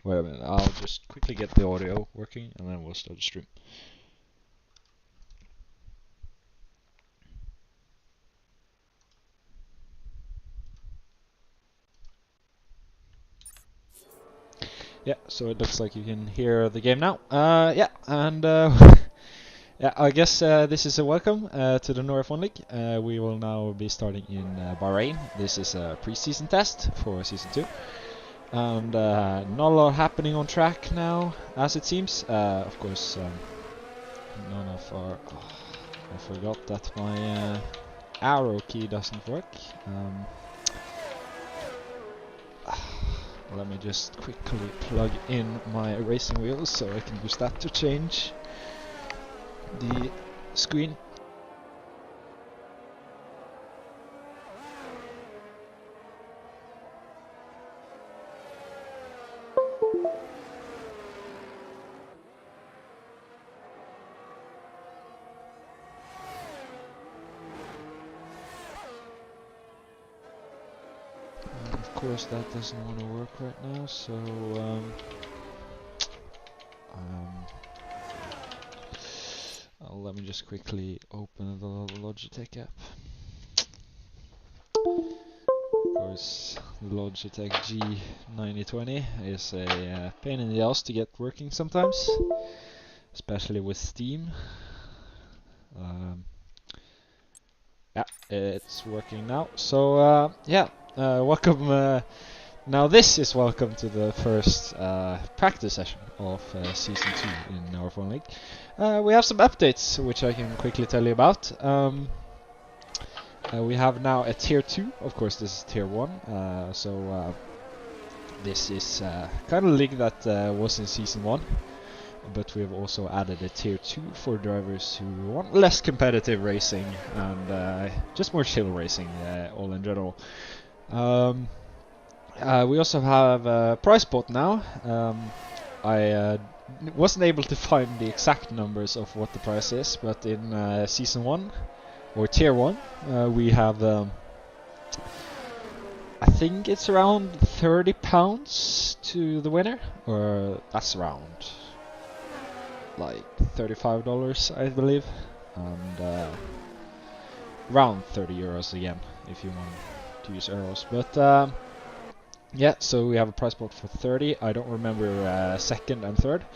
Wait a minute, I'll just quickly get the audio working and then we'll start the stream. Yeah, so it looks like you can hear the game now. Yeah, and yeah, I guess this is a welcome to the Nora F1 League. We will now be starting in Bahrain. This is a pre-season test for Season 2. And not a lot happening on track now, as it seems. Of course, none of our... Oh, I forgot that my arrow key doesn't work. Let me just quickly plug in my racing wheels so I can use that to change the screen. Of course that doesn't want to work right now, so let me just quickly open the Logitech app. Of course, the Logitech G9020 is a pain in the ass to get working sometimes, especially with Steam. Yeah, it's working now. So yeah, welcome. Now this is welcome to the first practice session of Season 2 in our F1 League. We have some updates which I can quickly tell you about. We have now a Tier 2, of course this is Tier 1, so this is kind of a league that was in Season 1, but we have also added a Tier 2 for drivers who want less competitive racing and just more chill racing all in general. We also have a prize pot now. I wasn't able to find the exact numbers of what the price is, but in Season 1, or Tier 1, we have, I think it's around £30 to the winner, or that's around like $35, I believe, and around €30 again, if you want to use euros. But yeah, so we have a prize pot for 30. I don't remember second and third,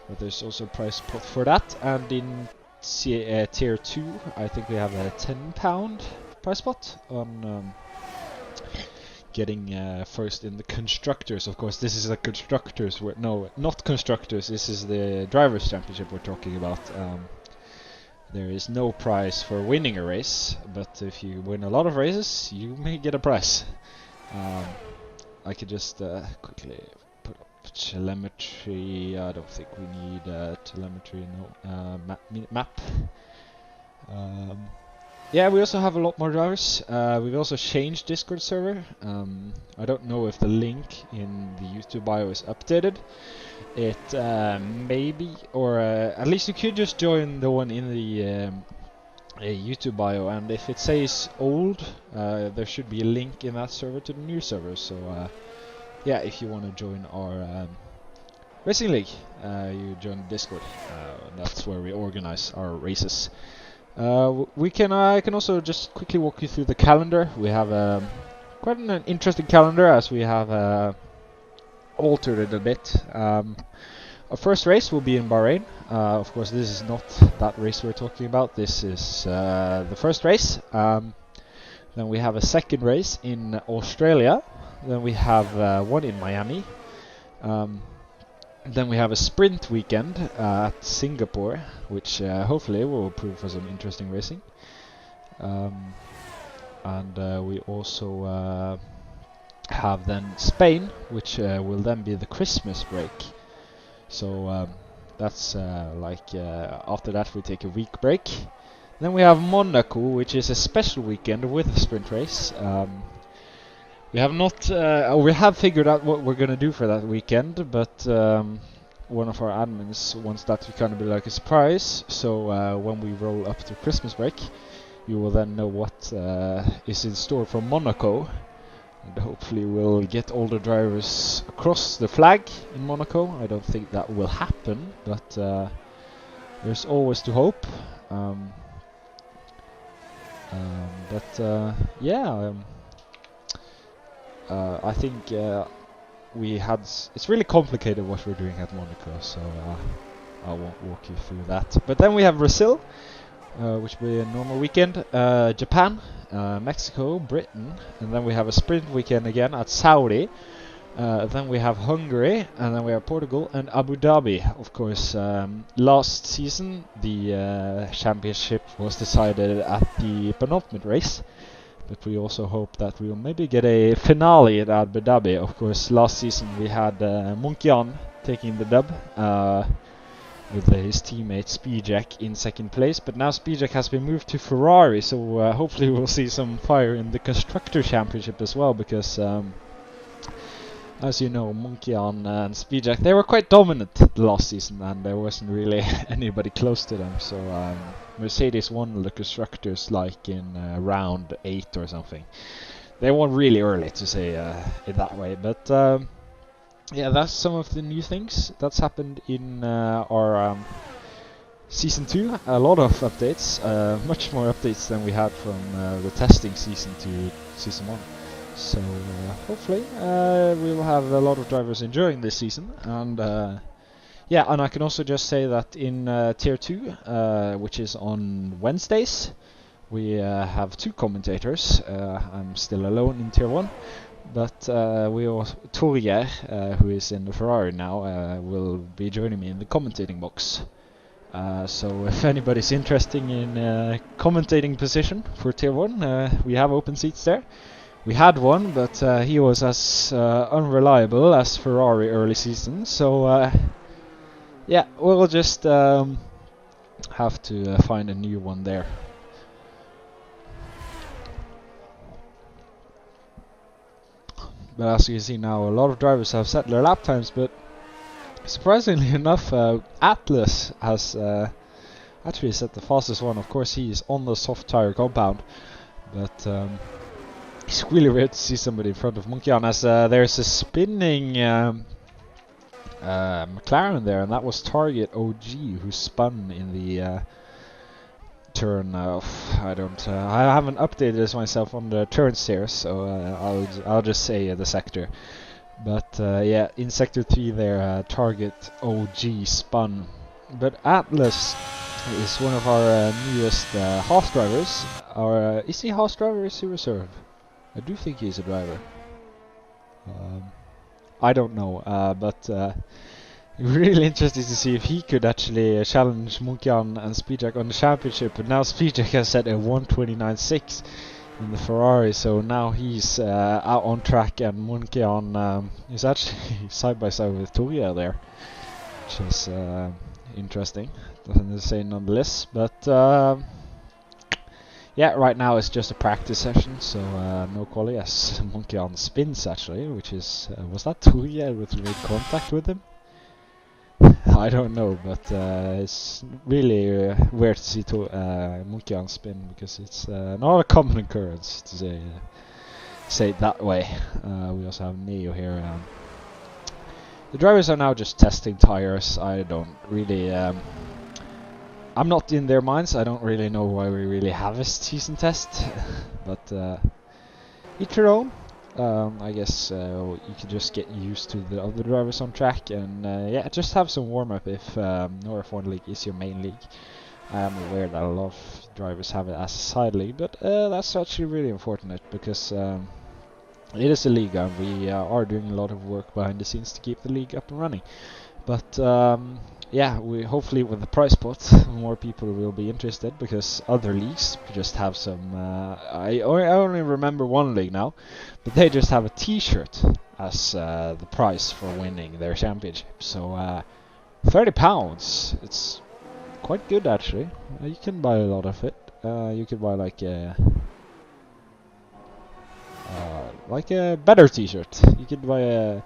but there's also a prize pot for that. And in Tier 2, I think we have a £10 prize pot on getting first in the constructors. Of course, this is a constructors. No, not constructors. This is the drivers' championship we're talking about. There is no prize for winning a race, but if you win a lot of races, you may get a prize. I could just quickly put up telemetry. I don't think we need telemetry. No map. Yeah, we also have a lot more drivers. We've also changed Discord server. I don't know if the link in the YouTube bio is updated. It maybe, or at least you could just join the one in the YouTube bio, and if it says old, there should be a link in that server to the new server. So yeah, if you want to join our racing league, you join Discord. That's where we organize our races. I can also just quickly walk you through the calendar. We have quite an interesting calendar, as we have altered it a bit. Our first race will be in Bahrain. Of course, this is not that race we're talking about. This is the first race. Then we have a second race in Australia. Then we have one in Miami. Then we have a sprint weekend at Singapore, which hopefully will prove for some interesting racing. And we also have then Spain, which will then be the Christmas break. So that's after that we take a week break. Then we have Monaco, which is a special weekend with a sprint race. We have not, we have figured out what we're gonna do for that weekend, but one of our admins wants that to kind of be like a surprise. So when we roll up to Christmas break, you will then know what is in store for Monaco. And hopefully we'll get all the drivers across the flag in Monaco. I don't think that will happen, but there's always to hope. I think it's really complicated what we're doing at Monaco, so I won't walk you through that. But then we have Brazil, which will be a normal weekend, Japan, Mexico, Britain, and then we have a sprint weekend again at Saudi. Then we have Hungary, and then we have Portugal and Abu Dhabi. Of course, last season the championship was decided at the penultimate race, but we also hope that we will maybe get a finale at Abu Dhabi. Of course, last season we had Munkian taking the dub with his teammate Spijak in second place, but now Spijak has been moved to Ferrari, so hopefully we'll see some fire in the Constructor Championship as well, because as you know, Munkian and Spijak, they were quite dominant the last season, and there wasn't really anybody close to them. So Mercedes won the constructors like in round 8 or something. They won really early, to say it that way. But yeah, that's some of the new things that's happened in our season 2. A lot of updates, much more updates than we had from the testing season to season 1. So hopefully we will have a lot of drivers enjoying this season, and yeah, and I can also just say that in Tier 2, which is on Wednesdays, we have 2 commentators. I'm still alone in Tier 1, but we also Torgeir, who is in the Ferrari now, will be joining me in the commentating box. So if anybody's interested in commentating position for Tier 1, we have open seats there. We had one, but he was as unreliable as Ferrari early season, so yeah, we'll just have to find a new one there. But as you can see now, a lot of drivers have set their lap times, but surprisingly enough, Atlas has actually set the fastest one. Of course, he is on the soft tire compound, but it's really weird to see somebody in front of Munkian, as there's a spinning McLaren there, and that was Target OG who spun in the turn. I haven't updated this myself on the turn steers, so I'll just say the sector. But yeah, in sector 3 there, Target OG spun. But Atlas is one of our newest Haas drivers. Is he Haas driver or is he reserve? I do think he's a driver. I don't know, but really interested to see if he could actually challenge Munkian and Spijak on the championship. But now Spijak has set a 1:29.6 in the Ferrari, so now he's out on track, and Munkian is actually side by side with Torgeir there, which is interesting. Doesn't say nonetheless, but. Yeah, right now it's just a practice session, so no quali. Yes, Munkian spins actually, which is was that Torgeir with made contact with him? I don't know, but it's really weird to see Munkian spin, because it's not a common occurrence, to say it that way. We also have Neo here. The drivers are now just testing tires. I don't really. I'm not in their minds. I don't really know why we really have a season test, but each your own. I guess you can just get used to the other drivers on track, and yeah, just have some warm-up if Nora F1 League is your main league. I am aware that a lot of drivers have it as a side league, but that's actually really important, because it is a league, and we are doing a lot of work behind the scenes to keep the league up and running. But yeah, we hopefully with the prize pot, more people will be interested, because other leagues just have some. I only remember one league now, but they just have a T-shirt as the prize for winning their championship. So £30, it's quite good actually. You can buy a lot of it. You could buy like a better T-shirt. You could buy a.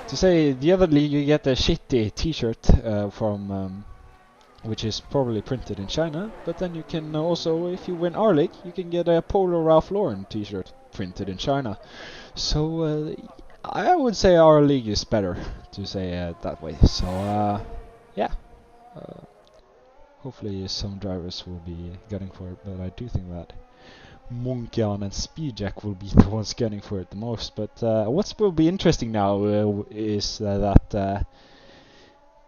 To say the other league, you get a shitty T-shirt from, which is probably printed in China. But then you can also, if you win our league, you can get a Polo Ralph Lauren T-shirt printed in China. So I would say our league is better, to say it that way. So yeah, hopefully some drivers will be gunning for it, but I do think that Munkian and Speedjack will be the ones gunning for it the most. But what will be interesting now is that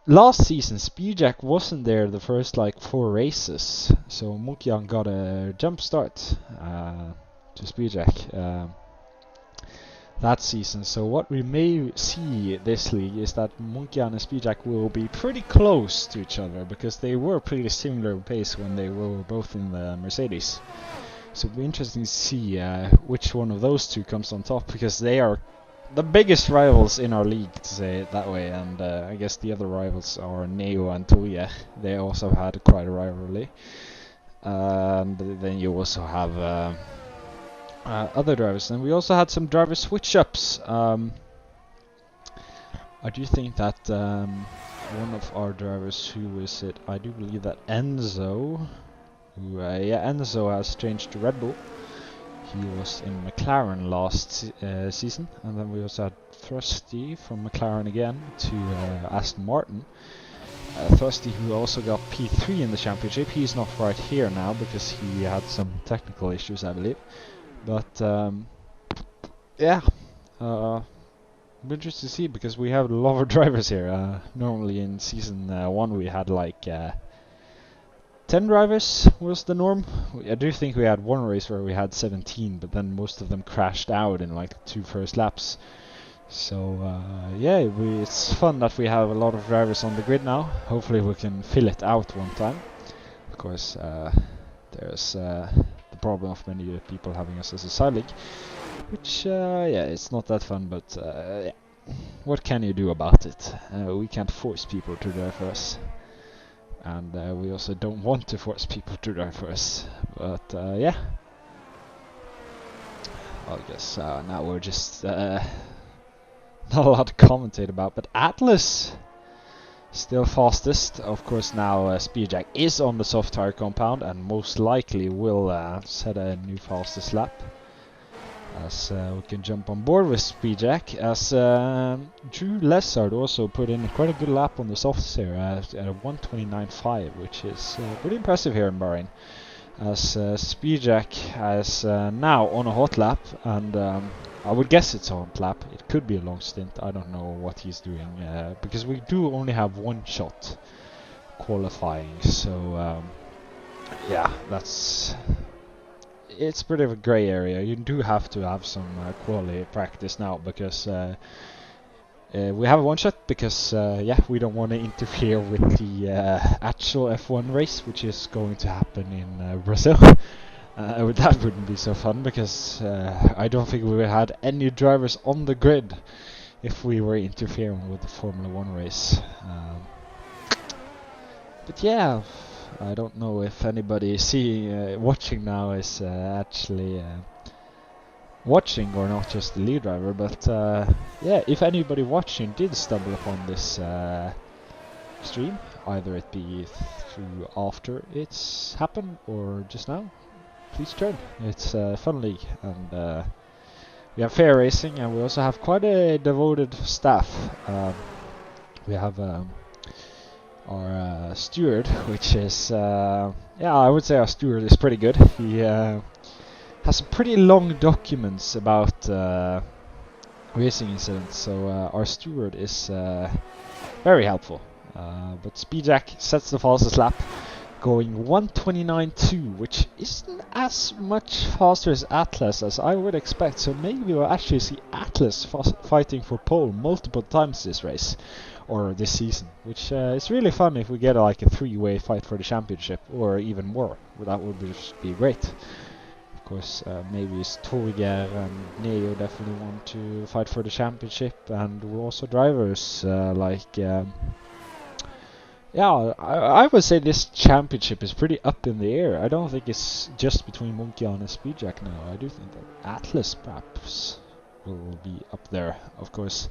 last season Speedjack wasn't there the first like 4 races, so Munkian got a jump start to Speedjack that season. So what we may see this league is that Munkian and Speedjack will be pretty close to each other, because they were pretty similar pace when they were both in the Mercedes. So it'll be interesting to see which one of those two comes on top, because they are the biggest rivals in our league, to say it that way. And I guess the other rivals are Neo and Tuya. They also had quite a rivalry. And then you also have other drivers, and we also had some driver switch-ups. I do think that one of our drivers, who is it? I do believe that Enzo. Enzo has changed to Red Bull. He was in McLaren last season, and then we also had Thrusty from McLaren again to Aston Martin. Thrusty, who also got P3 in the championship. He's not right here now because he had some technical issues, I believe. But yeah, I'm interested to see, because we have a lot of drivers here. Normally in season 1 we had like 10 drivers was the norm. I do think we had one race where we had 17, but then most of them crashed out in like the 2 first laps. So yeah, it's fun that we have a lot of drivers on the grid now. Hopefully we can fill it out one time. Of course, there's the problem of many people having us as a side league, which yeah, it's not that fun, but yeah, what can you do about it? We can't force people to drive for us, and we also don't want to force people to drive for us. But yeah, I guess now we're just not a lot to commentate about. But Atlas still fastest. Of course, now Speedjack is on the soft tire compound and most likely will set a new fastest lap, as we can jump on board with Speedjack, as Drew Lessard also put in quite a good lap on the softs here at a 1:29.5, which is pretty impressive here in Bahrain, as Speedjack is now on a hot lap, and I would guess it's a hot lap. It could be a long stint. I don't know what he's doing, because we do only have one shot qualifying. So yeah, it's a bit of a grey area. You do have to have some quality practice now, because we have a one shot, because yeah, we don't want to interfere with the actual F1 race, which is going to happen in Brazil. That wouldn't be so fun, because I don't think we would have had any drivers on the grid if we were interfering with the Formula 1 race. But yeah, I don't know if anybody watching now is actually watching, or not just the lead driver. But yeah, if anybody watching did stumble upon this stream, either it be through after it's happened or just now, please join. It's a fun league, and we have fair racing, and we also have quite a devoted staff. We have our steward, which is yeah, I would say our steward is pretty good. He has some pretty long documents about racing incidents, so our steward is very helpful. But Speedjack sets the fastest lap, going 1:29.2, which isn't as much faster as Atlas as I would expect. So maybe we'll actually see Atlas fighting for pole multiple times this race, or this season, which is really fun if we get like a 3-way fight for the championship, or even more. That would just be great. Of course, maybe Torger and Neo definitely want to fight for the championship, and also drivers like yeah, I would say this championship is pretty up in the air. I don't think it's just between Munkian and Speedjack now. I do think that Atlas perhaps will be up there. Of course,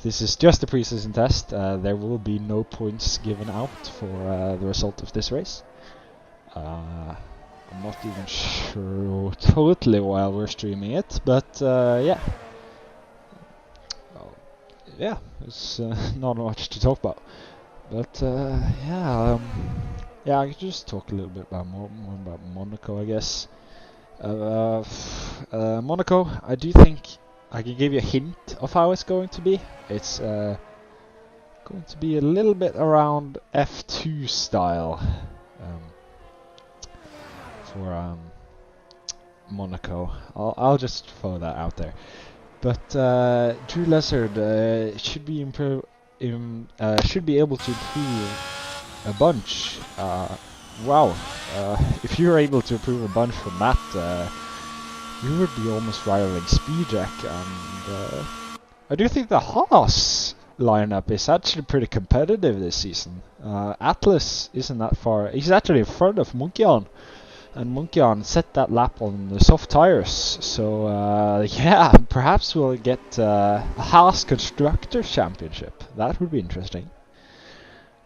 this is just a pre-season test. There will be no points given out for the result of this race. I'm not even sure totally while we're streaming it, but yeah. Well, yeah, it's not much to talk about. But yeah, yeah, I could just talk a little bit about more about Monaco, I guess. Monaco, I do think I can give you a hint of how it's going to be. It's going to be a little bit around F2 style for Monaco. I'll just throw that out there. But Drew Lessard should be should be able to improve a bunch. Wow, if you're able to improve a bunch from that, you would be almost rivaling Speedjack. And I do think the Haas lineup is actually pretty competitive this season. Atlas isn't that far. He's actually in front of Munkian. And Munkian set that lap on the soft tires, so yeah, perhaps we'll get a Haas Constructors Championship. That would be interesting.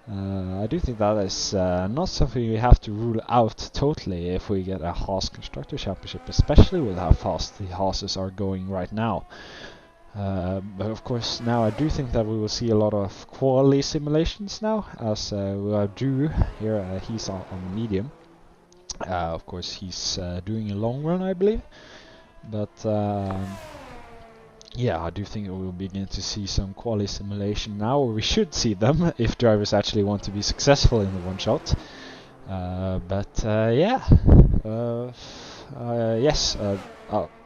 I do think that is not something we have to rule out totally if we get a Haas Constructors Championship, especially with how fast the Haas's are going right now. But of course, now I do think that we will see a lot of quali simulations now, as we have Drew here, he's on the medium. Of course, he's doing a long run, I believe. But yeah, I do think we'll begin to see some quali simulation now, or we should see them if drivers actually want to be successful in the one shot. But yeah, yes,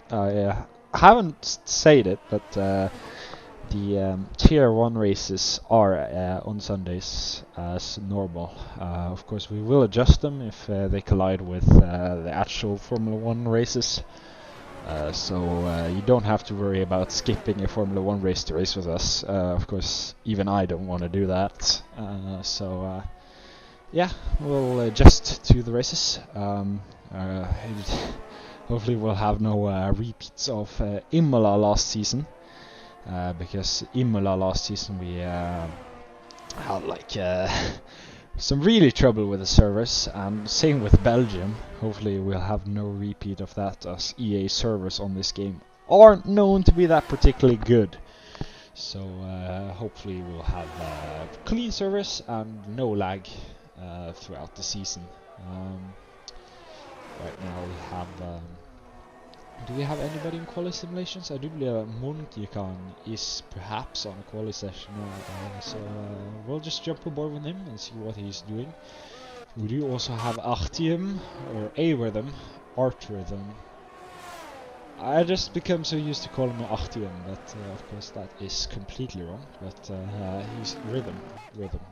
I haven't said it, but the Tier 1 races are on Sundays as normal. Of course, we will adjust them if they collide with the actual Formula 1 races. So you don't have to worry about skipping a Formula 1 race to race with us. Of course, even I don't want to do that. So yeah, we'll adjust to the races. Hopefully we'll have no repeats of Imola last season. Because Imola last season we had like some really trouble with the servers, and same with Belgium. Hopefully we'll have no repeat of that, as EA servers on this game aren't known to be that particularly good. So hopefully we'll have clean servers and no lag throughout the season. Right now we have do we have anybody in quali simulations? I do believe Munkian is perhaps on a quali session, so we'll just jump aboard with him and see what he's doing. We do also have Artyom, or A-Rhythm, Art-Rhythm. I just become so used to calling him Artyom, but of course that is completely wrong, but he's Rhythm,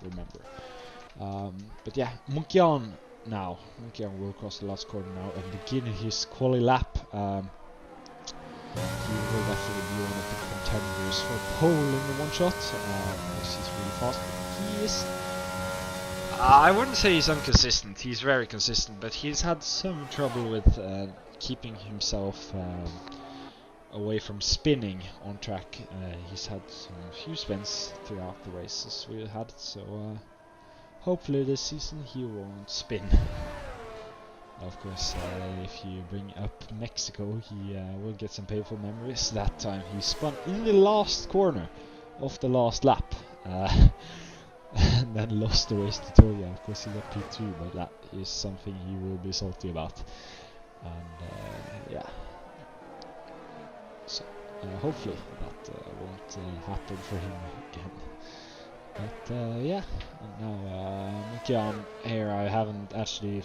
remember. But yeah, Munkian now. Munkian will cross the last corner now and begin his quali lap. He will definitely be one of the contenders for pole in the one shot. He's really fast. He is. I wouldn't say he's inconsistent. He's very consistent, but he's had some trouble with keeping himself away from spinning on track. He's had a few spins throughout the races we had, so hopefully this season he won't spin. Of course, if you bring up Mexico, he will get some painful memories. That time he spun in the last corner of the last lap, and then lost the race to Toya. Of course, he got P2, but that is something he will be salty about. And yeah, so hopefully that won't happen for him again. But yeah, and now Munkian here, I haven't actually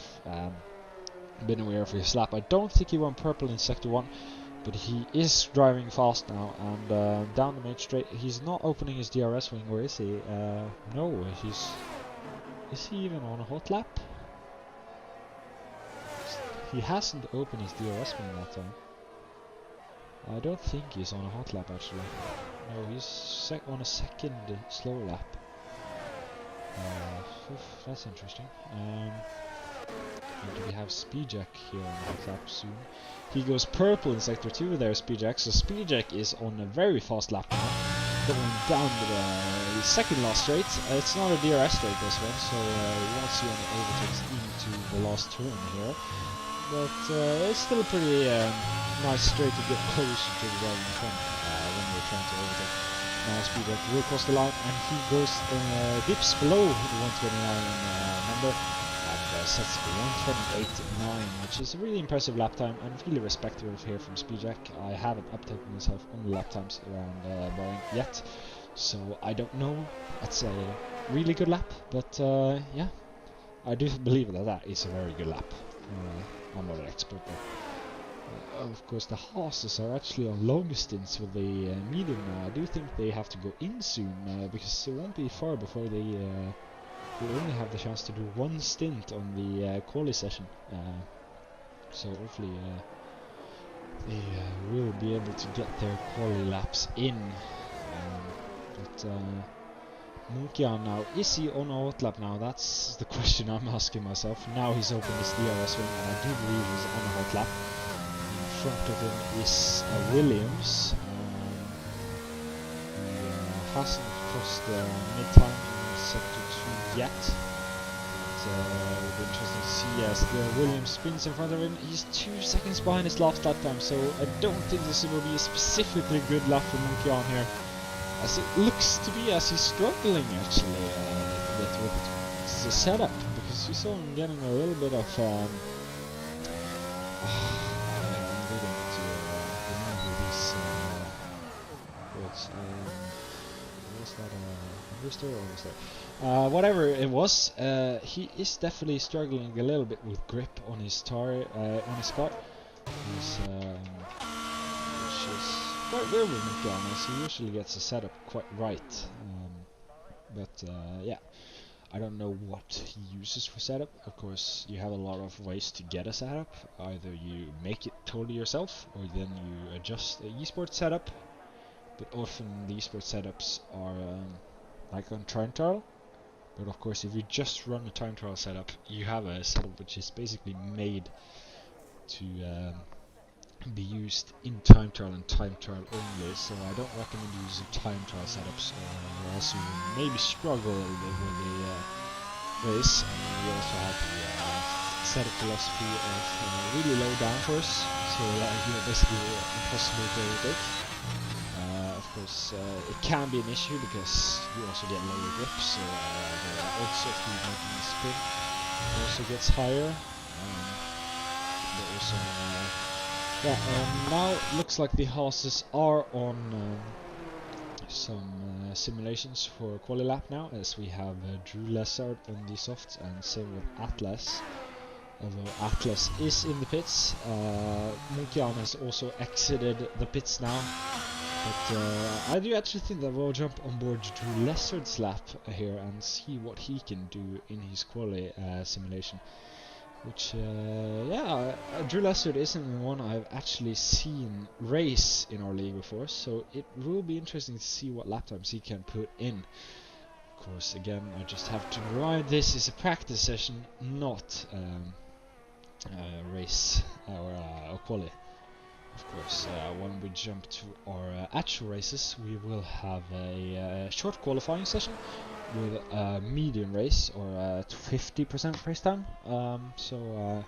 been aware of his lap. I don't think he won purple in sector 1, but he is driving fast now, and down the main straight, he's not opening his DRS wing, or is he? No, is he even on a hot lap? He hasn't opened his DRS wing that time. I don't think he's on a hot lap actually. No, he's on a second slow lap. That's interesting. Do we have Speedjack here on the hot lap soon? He goes purple in sector 2 there, Speedjack. So Speedjack is on a very fast lap now, going down the second last straight. It's not a DRS straight this one, so we won't see any overtakes into the last turn here. but it's still a pretty nice straight to get closer to the guy in front when you're trying to overtake. Now Speedjack will cross the line and he goes dips below the 129 number and sets 128.9, which is a really impressive lap time and really respectable here from Speedjack. I haven't updated myself on the lap times around Bahrain yet, so I don't know. That's a really good lap, but yeah, I do believe that that is a very good lap. I'm not an expert though. Of course, the Haas's are actually on long stints with the medium now. I do think they have to go in soon because it won't be far before they will only have the chance to do one stint on the quali session. So hopefully they will be able to get their quali laps in. But Munkian now, is he on a hot lap now? That's the question I'm asking myself. Now he's opened his DRS wing and I do believe he's on a hot lap. In front of him is Williams. He hasn't crossed the mid-time in sector 2 yet. But it will be interesting to see as the Williams spins in front of him. He's 2 seconds behind his last lap time, so I don't think this will be a specifically good lap for Munkian here. As it looks to be as he's struggling actually a bit with the setup, because you saw him getting a little bit of I'm really need to remember these words. Was that a booster or was that whatever it was, he is definitely struggling a little bit with grip on his car, which is quite weird with Munkian, as he usually gets the setup quite right. But yeah, I don't know what he uses for setup. Of course, you have a lot of ways to get a setup. Either you make it totally yourself, or then you adjust the esports setup. But often the esports setups are like on time trial. But of course, if you just run a time trial setup, you have a setup which is basically made to be used in time trial and time trial only, so I don't recommend using time trial setups, or else you maybe struggle a little bit with the race. And you also have the setup philosophy of really low downforce, so that is basically impossible to overtake. Of course, it can be an issue because you also get lower grip, so the odds of you making a spin also gets higher. But also yeah, now it looks like the Haas's are on some simulations for quali lap now, as we have Drew Lessard on the softs and same with Atlas. Although Atlas is in the pits, Munkian has also exited the pits now. But I do actually think that we'll jump on board Drew Lessard's lap here and see what he can do in his quali simulation. Which, yeah, Drew Lessard isn't one I've actually seen race in our league before, so it will be interesting to see what lap times he can put in. Of course, again, I just have to remind this is a practice session, not a race or a quali. Of course, when we jump to our actual races, we will have a short qualifying session with a medium race or a 50% race time. So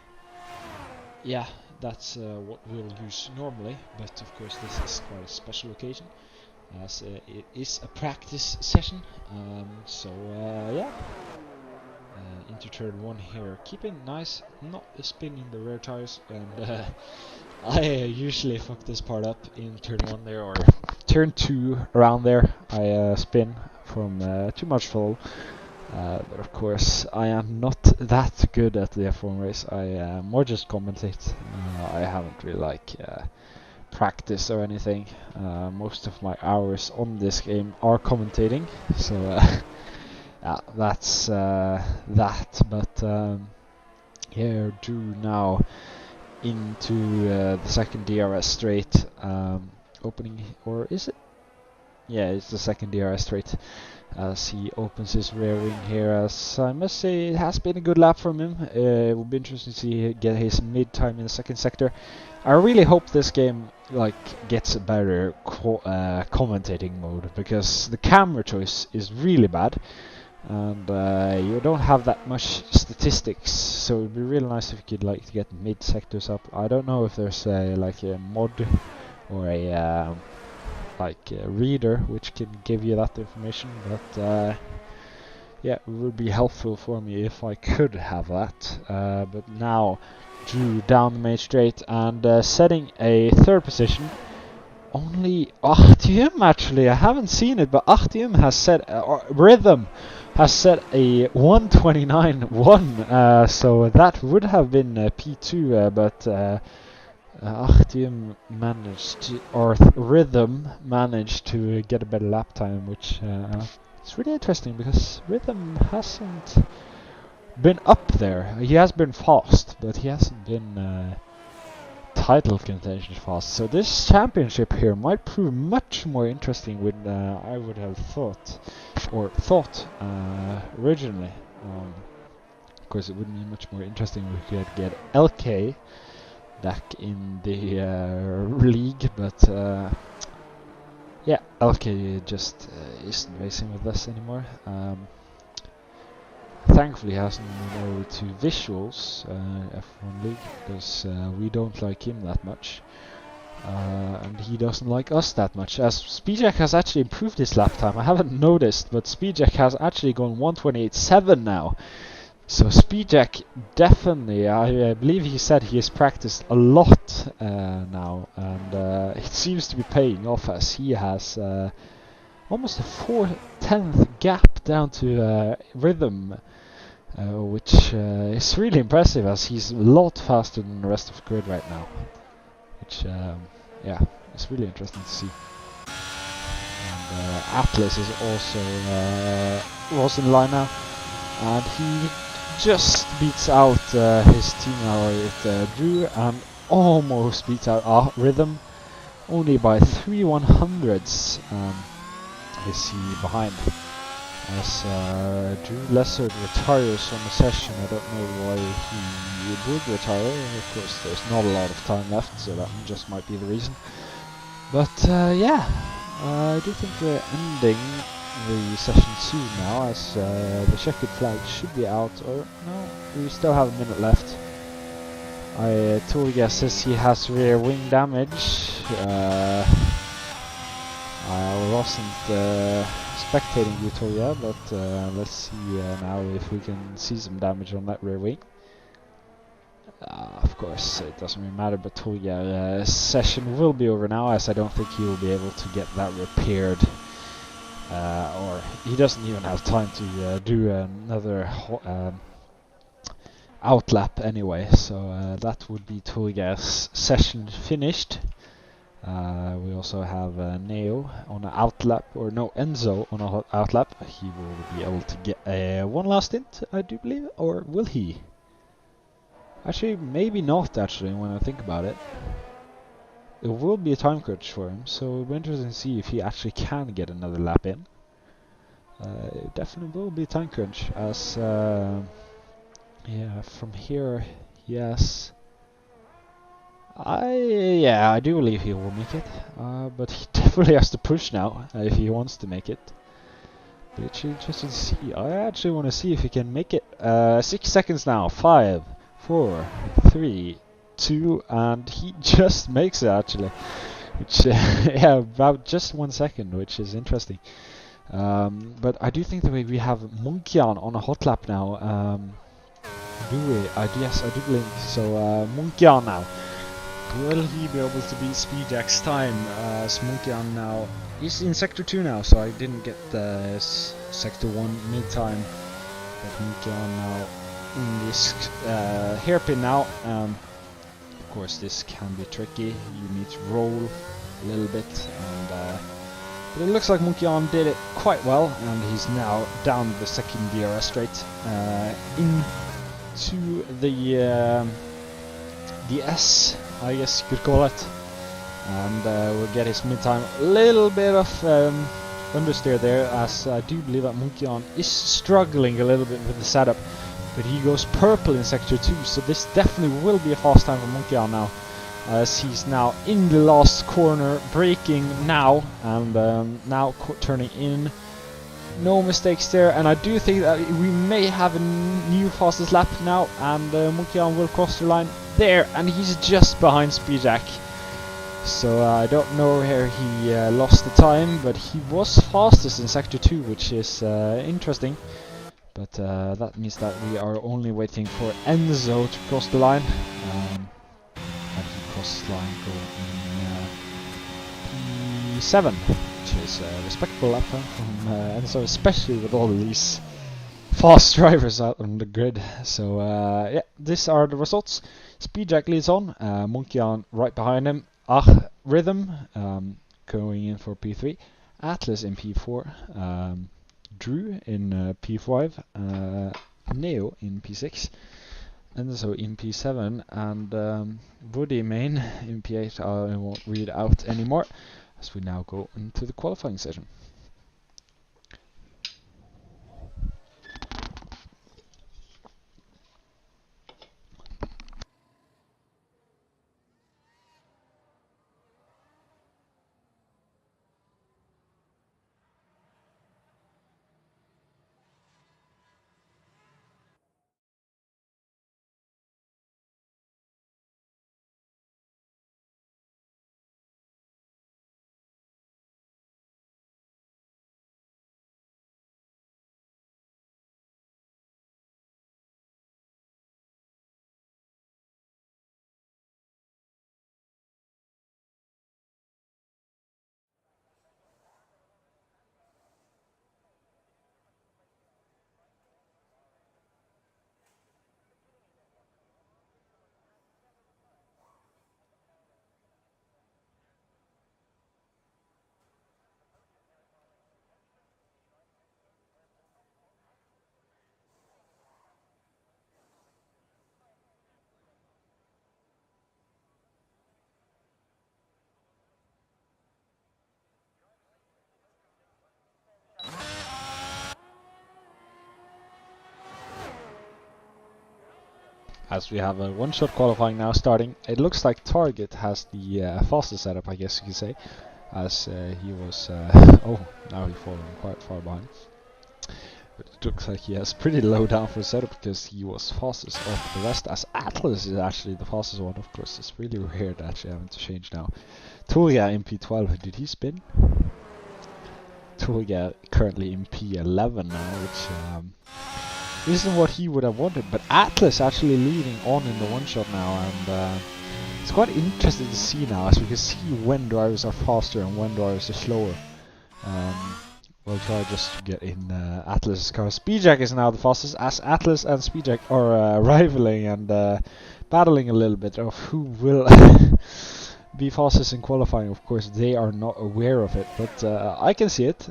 yeah, that's what we'll use normally, but of course this is quite a special occasion, as it is a practice session. So yeah, into turn 1 here, keeping nice, not spinning the rear tires, and I usually fuck this part up in turn 1 there, or turn 2 around there. I spin from too much fall, but of course I am not that good at the F1 race. I more just commentate. I haven't really practice or anything. Most of my hours on this game are commentating, so yeah, that's that. But here Drew now into the second DRS straight, opening, or is it? Yeah, it's the second DRS straight, as he opens his rear wing here. As I must say, it has been a good lap from him. It will be interesting to see get his mid time in the second sector. I really hope this game gets a better commentating mode, because the camera choice is really bad. and you don't have that much statistics, so it'd be really nice if you could like get mid sectors up. I don't know if there's like a mod or a like a reader which can give you that information, but yeah, it would be helpful for me if I could have that. But now Drew down the main straight and setting a third position. Only Artyom, actually, I haven't seen it, but Artyom has set, Rhythm has set a 129.1, so that would have been P2, but Artyom managed to, or Rhythm managed to get a better lap time, which is really interesting because Rhythm hasn't been up there. He has been fast, but he hasn't been title contention fast. So this championship here might prove much more interesting than I would have thought, or thought originally. Of course, it would be much more interesting if we could get LK back in the league, but yeah, LK just isn't racing with us anymore. Thankfully he hasn't moved over to Visuals F1 League, because we don't like him that much, and he doesn't like us that much, as Speedjack has actually improved his lap time. I haven't noticed, but Speedjack has actually gone 128.7 now. So Speedjack definitely, I believe he said he has practiced a lot now, and it seems to be paying off, as he has almost a 4/10 gap down to Rhythm, which is really impressive, as he's a lot faster than the rest of the grid right now, which yeah, it's really interesting to see. And Atlas is also was in line now, and he just beats out his teammate Drew, and almost beats out Rhythm, only by 3/100ths. Is he behind? As Drew Lessard retires from the session. I don't know why he would retire. Of course, there's not a lot of time left, so that just might be the reason. But yeah, I do think we're ending the session soon now, as the checkered flag should be out. Or no, we still have a minute left. Torga says he has rear wing damage. I wasn't spectating you, Torga, but let's see now if we can see some damage on that rear wing. Of course, it doesn't really matter, but Torga's session will be over now, as I don't think he will be able to get that repaired. Or he doesn't even have time to do another outlap anyway, so that would be Torga's session finished. We also have Neo on an outlap, or no, Enzo on an outlap. He will be able to get one last stint, I do believe, or will he? Actually, maybe not, actually, when I think about it. It will be a time crunch for him, so it'll be interesting to see if he actually can get another lap in. It definitely will be a time crunch, as yeah, from here, yes. I do believe he will make it, but he definitely has to push now if he wants to make it. But it's interesting to see. I actually want to see if he can make it. 6 seconds now. 5, 4, 3, 2, and he just makes it actually. Which yeah, about just 1 second, which is interesting. But I do think that we have Munkian on a hot lap now. Do we? Yes, I do believe so. Munkian now. Will he be able to beat Speedjack's time? Munkian now. He's in Sector 2 now, so I didn't get the Sector 1 mid-time. But Munkian now in this hairpin now. Of course, this can be tricky. You need to roll a little bit, and but it looks like Munkian did it quite well, and he's now down the second DRS straight into the S, I guess you could call it, and we'll get his mid-time. A little bit of understeer there, as I do believe that Munkian is struggling a little bit with the setup, but he goes purple in Sector 2, so this definitely will be a fast time for Munkian now, as he's now in the last corner, braking now, and now turning in No mistakes there, and I do think that we may have a new fastest lap now, and Munkian will cross the line there, and he's just behind Speedjack. So I don't know where he lost the time, but he was fastest in Sector 2, which is interesting. But that means that we are only waiting for Enzo to cross the line. And he crosses the line going in P7, which is a respectable lap time from Enzo, especially with all these fast drivers out on the grid. So yeah, these are the results. Speedjack leads on, Munkian right behind him, Rhythm going in for P3, Atlas in P4, Drew in P5, Neo in P6, Enzo in P7, and Woody Main in P8. I won't read out anymore as we now go into the qualifying session. As we have a one-shot qualifying now starting, it looks like Target has the fastest setup, I guess you could say, as he was... oh, now he's falling quite far behind. But it looks like he has pretty low down for setup because he was fastest of the rest, as Atlas is actually the fastest one. Of course, it's really weird actually having to change now. Tulga in P12, did he spin? Tulga currently in P11 now, which... isn't what he would have wanted, but Atlas actually leading on in the one-shot now, and it's quite interesting to see now, as we can see when drivers are faster and when drivers are slower. We'll try just to get in Atlas's car. Speedjack is now the fastest, as Atlas and Speedjack are rivaling and battling a little bit of who will be fastest in qualifying. Of course, they are not aware of it, but I can see it.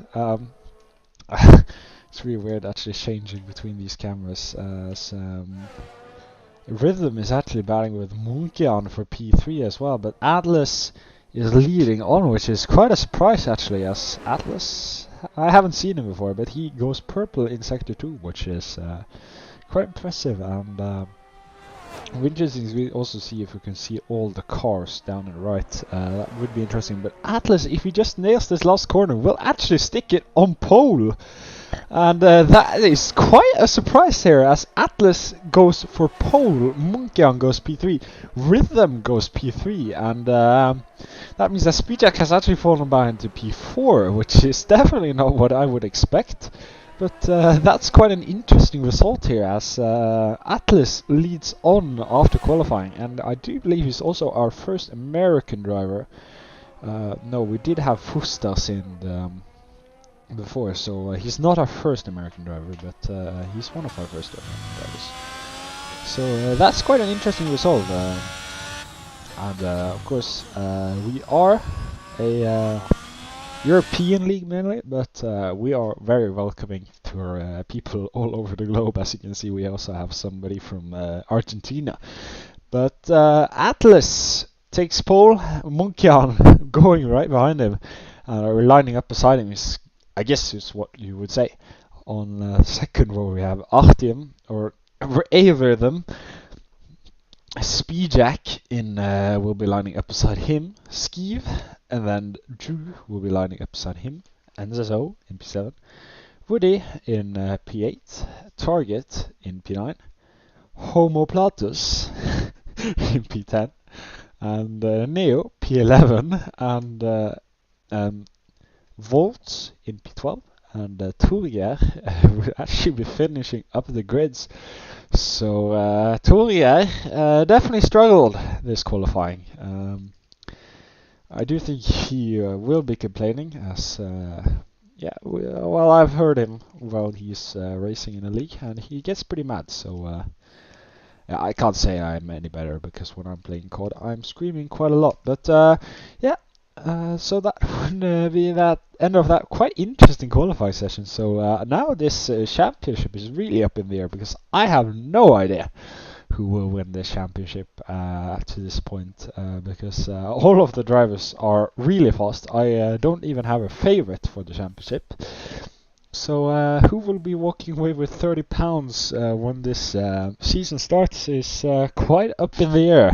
It's really weird actually changing between these cameras, as Rhythm is actually battling with Munkian for P3 as well, but Atlas is leading on, which is quite a surprise actually, as Atlas, I haven't seen him before, but he goes purple in Sector 2, which is quite impressive, and interesting is we also see if we can see all the cars down and right. That would be interesting, but Atlas, if he just nails this last corner, will actually stick it on pole. And that is quite a surprise here, as Atlas goes for pole, Munkian goes P3, Rhythm goes P3, and that means that Speedjack has actually fallen behind to P4, which is definitely not what I would expect. But that's quite an interesting result here, as Atlas leads on after qualifying, and I do believe he's also our first American driver. No, we did have Fustas in before, so he's not our first American driver, but he's one of our first American drivers. So that's quite an interesting result, and of course we are a European league mainly, but we are very welcoming to people all over the globe. As you can see, we also have somebody from Argentina. But Atlas takes pole, Munkian going right behind him, we're lining up beside him. I guess is what you would say. On the second row we have Artyom, or Rhythm. Speedjack in will be lining up beside him, Skeev, and then Drew will be lining up beside him, Enzo in P7, Woody in P8, Target in P9, Homoplatus in P10, and Neo P11, and Volt in P12, and Torgeir will actually be finishing up the grids. So Torgeir definitely struggled this qualifying. I do think he will be complaining, as yeah, well, I've heard him while he's racing in a league, and he gets pretty mad. So yeah, I can't say I'm any better, because when I'm playing COD, I'm screaming quite a lot. But yeah, so that would be that end of that quite interesting qualifying session. So now this championship is really up in the air, because I have no idea who will win this championship to this point, because all of the drivers are really fast. I don't even have a favorite for the championship. So who will be walking away with £30 when this season starts is quite up in the air.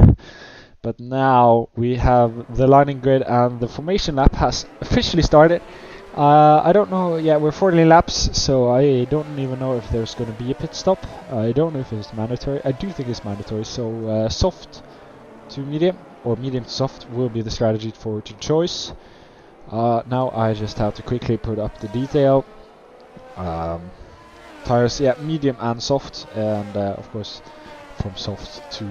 But now we have the lining grid, and the formation lap has officially started. I don't know, yeah, we're 40 laps, so I don't even know if there's going to be a pit stop. I don't know if it's mandatory. I do think it's mandatory, so soft to medium, or medium to soft, will be the strategy for your choice. Now I just have to quickly put up the detail. Tires, yeah, medium and soft, and of course from soft to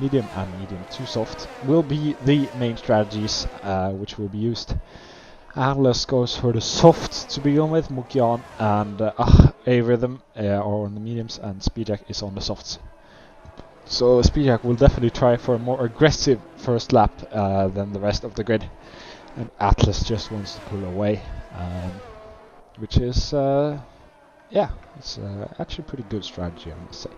medium and medium to soft will be the main strategies which will be used. Atlas goes for the soft to begin with, Mukian and A-Rhythm are on the mediums, and Speedjack is on the softs. So Speedjack will definitely try for a more aggressive first lap than the rest of the grid, and Atlas just wants to pull away, which is yeah, it's actually a pretty good strategy, I must say.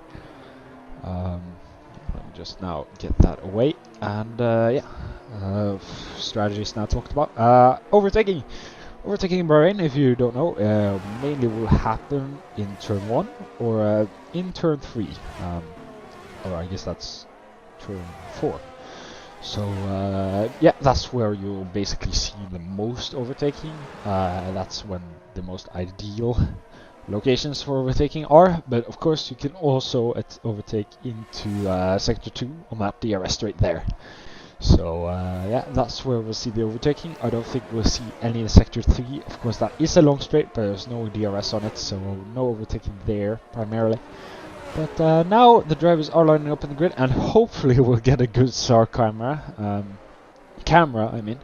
Let me just now get that away, and yeah, strategies now talked about. Overtaking in Bahrain, if you don't know, mainly will happen in turn 1 or in turn 3, or I guess that's turn 4. So yeah, that's where you'll basically see the most overtaking. That's when the most ideal locations for overtaking are, but of course you can also overtake into sector 2 on that DRS straight there. So yeah, that's where we'll see the overtaking. I don't think we'll see any in sector 3. Of course that is a long straight, but there's no DRS on it, so no overtaking there primarily. But now the drivers are lining up in the grid, and hopefully we'll get a good SAR camera. I mean.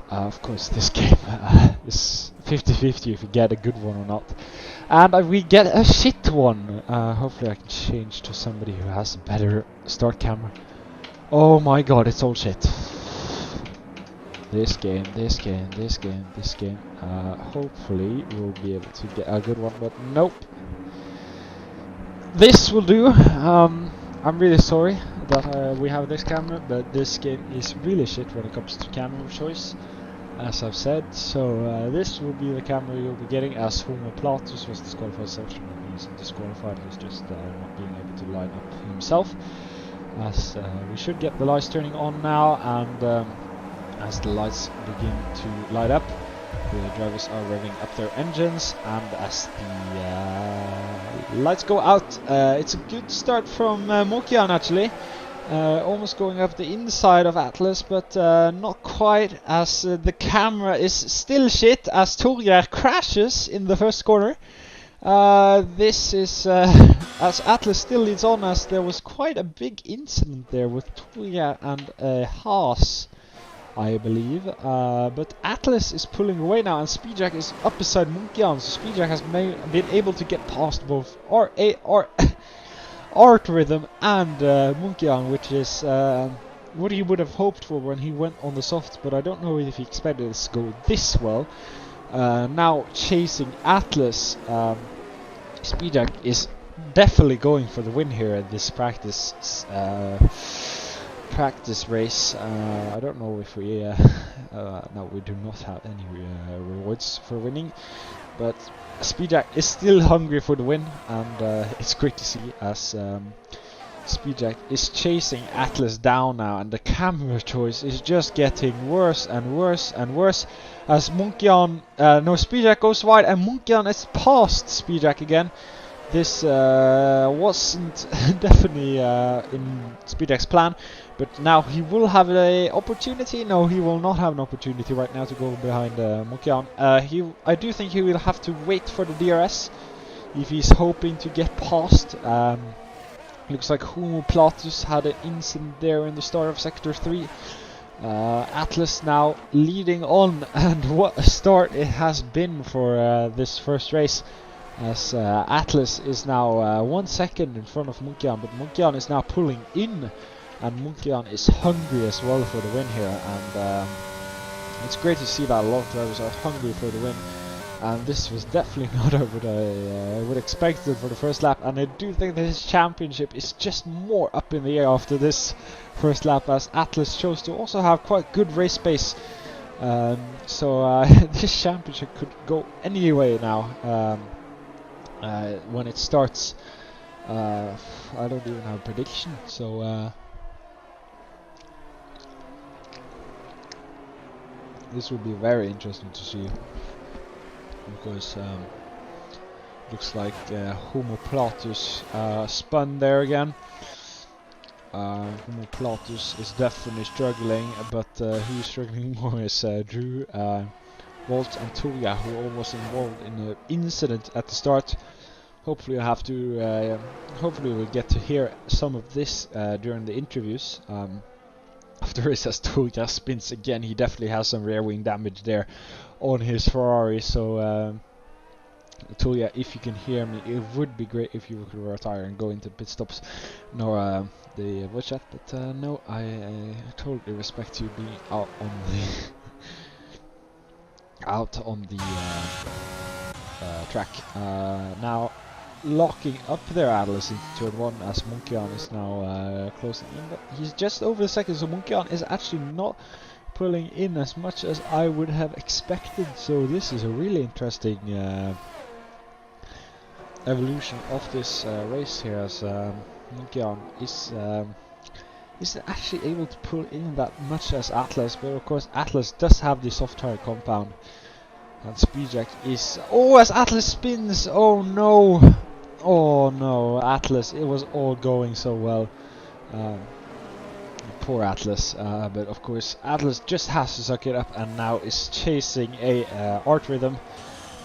Of course this game is 50-50 if we get a good one or not. And we get a shit one. Hopefully I can change to somebody who has a better start camera. Oh my god, it's all shit. This game. Hopefully we'll be able to get a good one, but nope. This will do. I'm really sorry that we have this camera, but this game is really shit when it comes to camera choice, as I've said. So this will be the camera you'll be getting, as Homoplatus was disqualified. Section he's disqualified, he's just not being able to line up himself. As we should get the lights turning on now, and as the lights begin to light up, the drivers are revving up their engines, and as the lights go out, it's a good start from Mokian actually. Almost going up the inside of Atlas, but not quite, as the camera is still shit as Torgeir crashes in the first corner. This is as Atlas still leads on, as there was quite a big incident there with Torgeir and Haas, I believe. But Atlas is pulling away now, and Speedjack is up beside Munkian, so Speedjack has been able to get past both Art Rhythm and Munkian, which is what he would have hoped for when he went on the softs, but I don't know if he expected it to go this well. Now chasing Atlas, Speedjack is definitely going for the win here at this practice race. I don't know if we no, we do not have any rewards for winning, but Speedjack is still hungry for the win, and it's great to see, as Speedjack is chasing Atlas down now, and the camera choice is just getting worse and worse and worse as Speedjack goes wide, and Munkian is past Speedjack again. This wasn't definitely in Speedjack's plan, but now he will have an opportunity. No, he will not have an opportunity right now to go behind Munkian. I do think he will have to wait for the DRS if he's hoping to get past. Looks like Homo Platus had an incident there in the start of Sector 3. Atlas now leading on, and what a start it has been for this first race, as Atlas is now 1 second in front of Munkian, but Munkian is now pulling in, and Munkian is hungry as well for the win here, and it's great to see that a lot of drivers are hungry for the win. And this was definitely not what I would expect for the first lap, and I do think that his championship is just more up in the air after this first lap, as Atlas chose to also have quite good race pace. So this championship could go any way now when it starts. I don't even have a prediction, so this will be very interesting to see. Because looks like Homo Platus spun there again. Homo Platus is definitely struggling, but who's struggling more is Drew, Walt and Tulia, who all was involved in an incident at the start. Hopefully hopefully we'll get to hear some of this during the interviews. After race, as Tulia spins again, he definitely has some rear wing damage there on his Ferrari, so Tulia, if you can hear me, it would be great if you could retire and go into pit stops, nor the voice chat, but no, I totally respect you being out on the track. Now locking up there Atlas into turn 1, as Munkian is now closing in, but he's just over the second, so Munkian is actually not pulling in as much as I would have expected, so this is a really interesting evolution of this race here, as Munkian isn't actually able to pull in that much as Atlas, but of course Atlas does have the soft tire compound, and Speedjack is... Oh, as Atlas spins! Oh no! Oh no, Atlas, it was all going so well. Poor Atlas, but of course Atlas just has to suck it up, and now is chasing a Art Rhythm.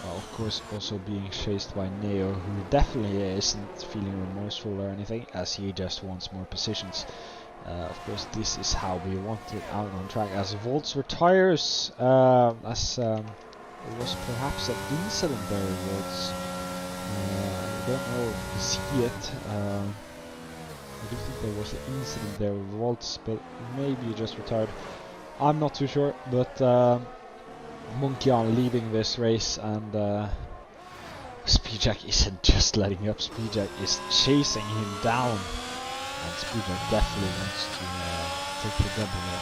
Of course also being chased by Neo, who definitely isn't feeling remorseful or anything, as he just wants more positions. Of course this is how we want it out on track, as Volts retires, as it was perhaps an incident there with Volts. I don't know if you see it. I do think there was an incident there with Volts, but maybe he just retired. I'm not too sure, but Munkian leading this race, and Speedjack isn't just letting up. Speedjack is chasing him down, and Speedjack definitely wants to take the double there.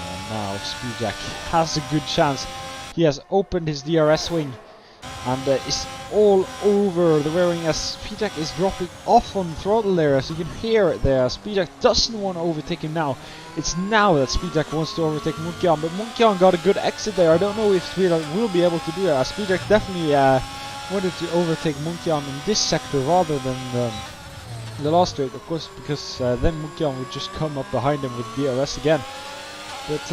And now Speedjack has a good chance. He has opened his DRS wing, and is all over the rear wing, as Speedjack is dropping off on throttle there, as you can hear it there. Speedjack doesn't want to overtake him now. It's now that Speedjack wants to overtake Munkian, but Munkian got a good exit there. I don't know if Speedjack will be able to do that. Speedjack definitely wanted to overtake Munkian in this sector rather than the last straight, of course, because then Munkian would just come up behind him with DRS again. But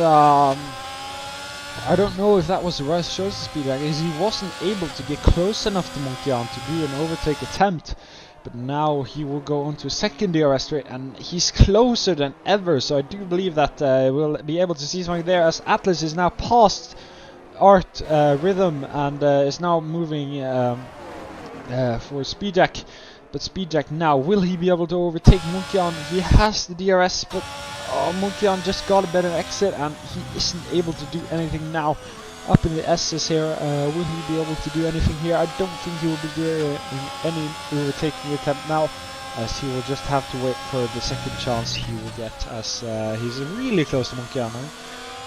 I don't know if that was the right choice of Speedjack, as he wasn't able to get close enough to Munkian to do an overtake attempt. But now he will go on to a second DRS straight, and he's closer than ever, so I do believe that we'll be able to see something there, as Atlas is now past Art Rhythm, and is now moving for Speedjack. But Speedjack now, will he be able to overtake Munkian? He has the DRS, but Munkian just got a better exit, and he isn't able to do anything now. Up in the S's here, will he be able to do anything here? I don't think he will be doing any overtaking attempt now, as he will just have to wait for the second chance he will get, as he's really close to Munkian now.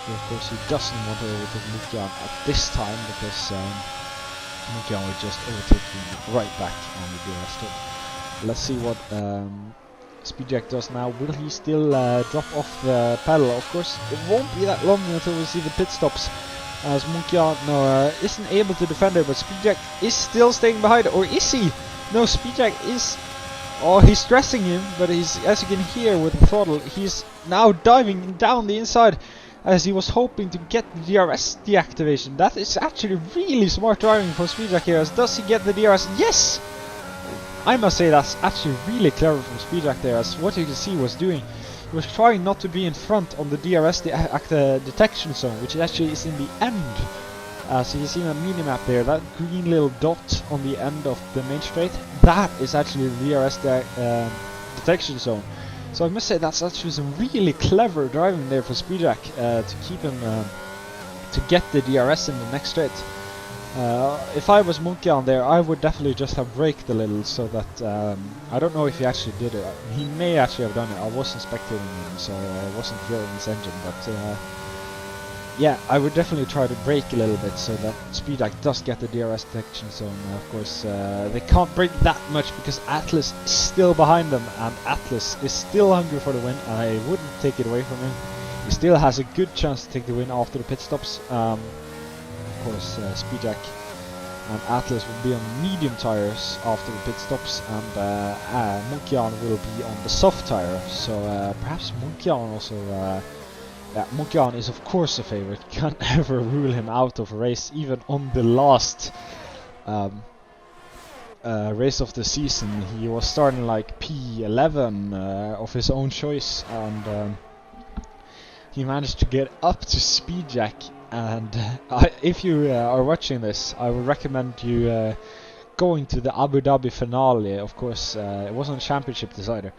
But of course he doesn't want to overtake Munkian at this time, because Munkian will just overtake him right back on the DRS straight. Let's see what Speedjack does now. Will he still drop off the pedal? Of course, it won't be that long until we see the pit stops, as Munkian isn't able to defend it, but Speedjack is still staying behind, or is he? No, Speedjack is... Oh, he's stressing him, but he's, as you can hear with the throttle, he's now diving down the inside, as he was hoping to get the DRS deactivation. That is actually really smart driving from Speedjack here, as does he get the DRS? Yes! I must say that's actually really clever from Speedjack there, as what you can see was doing. He was trying not to be in front on the DRS detection zone, which actually is in the end. So you see on the mini-map there, that green little dot on the end of the main straight, that is actually the DRS detection zone. So I must say that's actually some really clever driving there for Speedjack to keep him, to get the DRS in the next straight. If I was Munkian there, I would definitely just have braked a little, so that, I don't know if he actually did it. He may actually have done it. I wasn't spectating him, so I wasn't drilling his engine, but yeah, I would definitely try to brake a little bit so that Speedjack does get the DRS detection zone. Of course, they can't brake that much because Atlas is still behind them, and Atlas is still hungry for the win. I wouldn't take it away from him. He still has a good chance to take the win after the pit stops. Of course, Speedjack and Atlas will be on medium tires after the pit stops, and Munkian will be on the soft tire. So perhaps Munkian also... yeah, Munkian is of course a favorite. Can't ever rule him out of a race, even on the last race of the season. He was starting like P11 of his own choice, and he managed to get up to Speedjack. And if you are watching this, I would recommend you going to the Abu Dhabi finale. Of course, it wasn't a championship decider,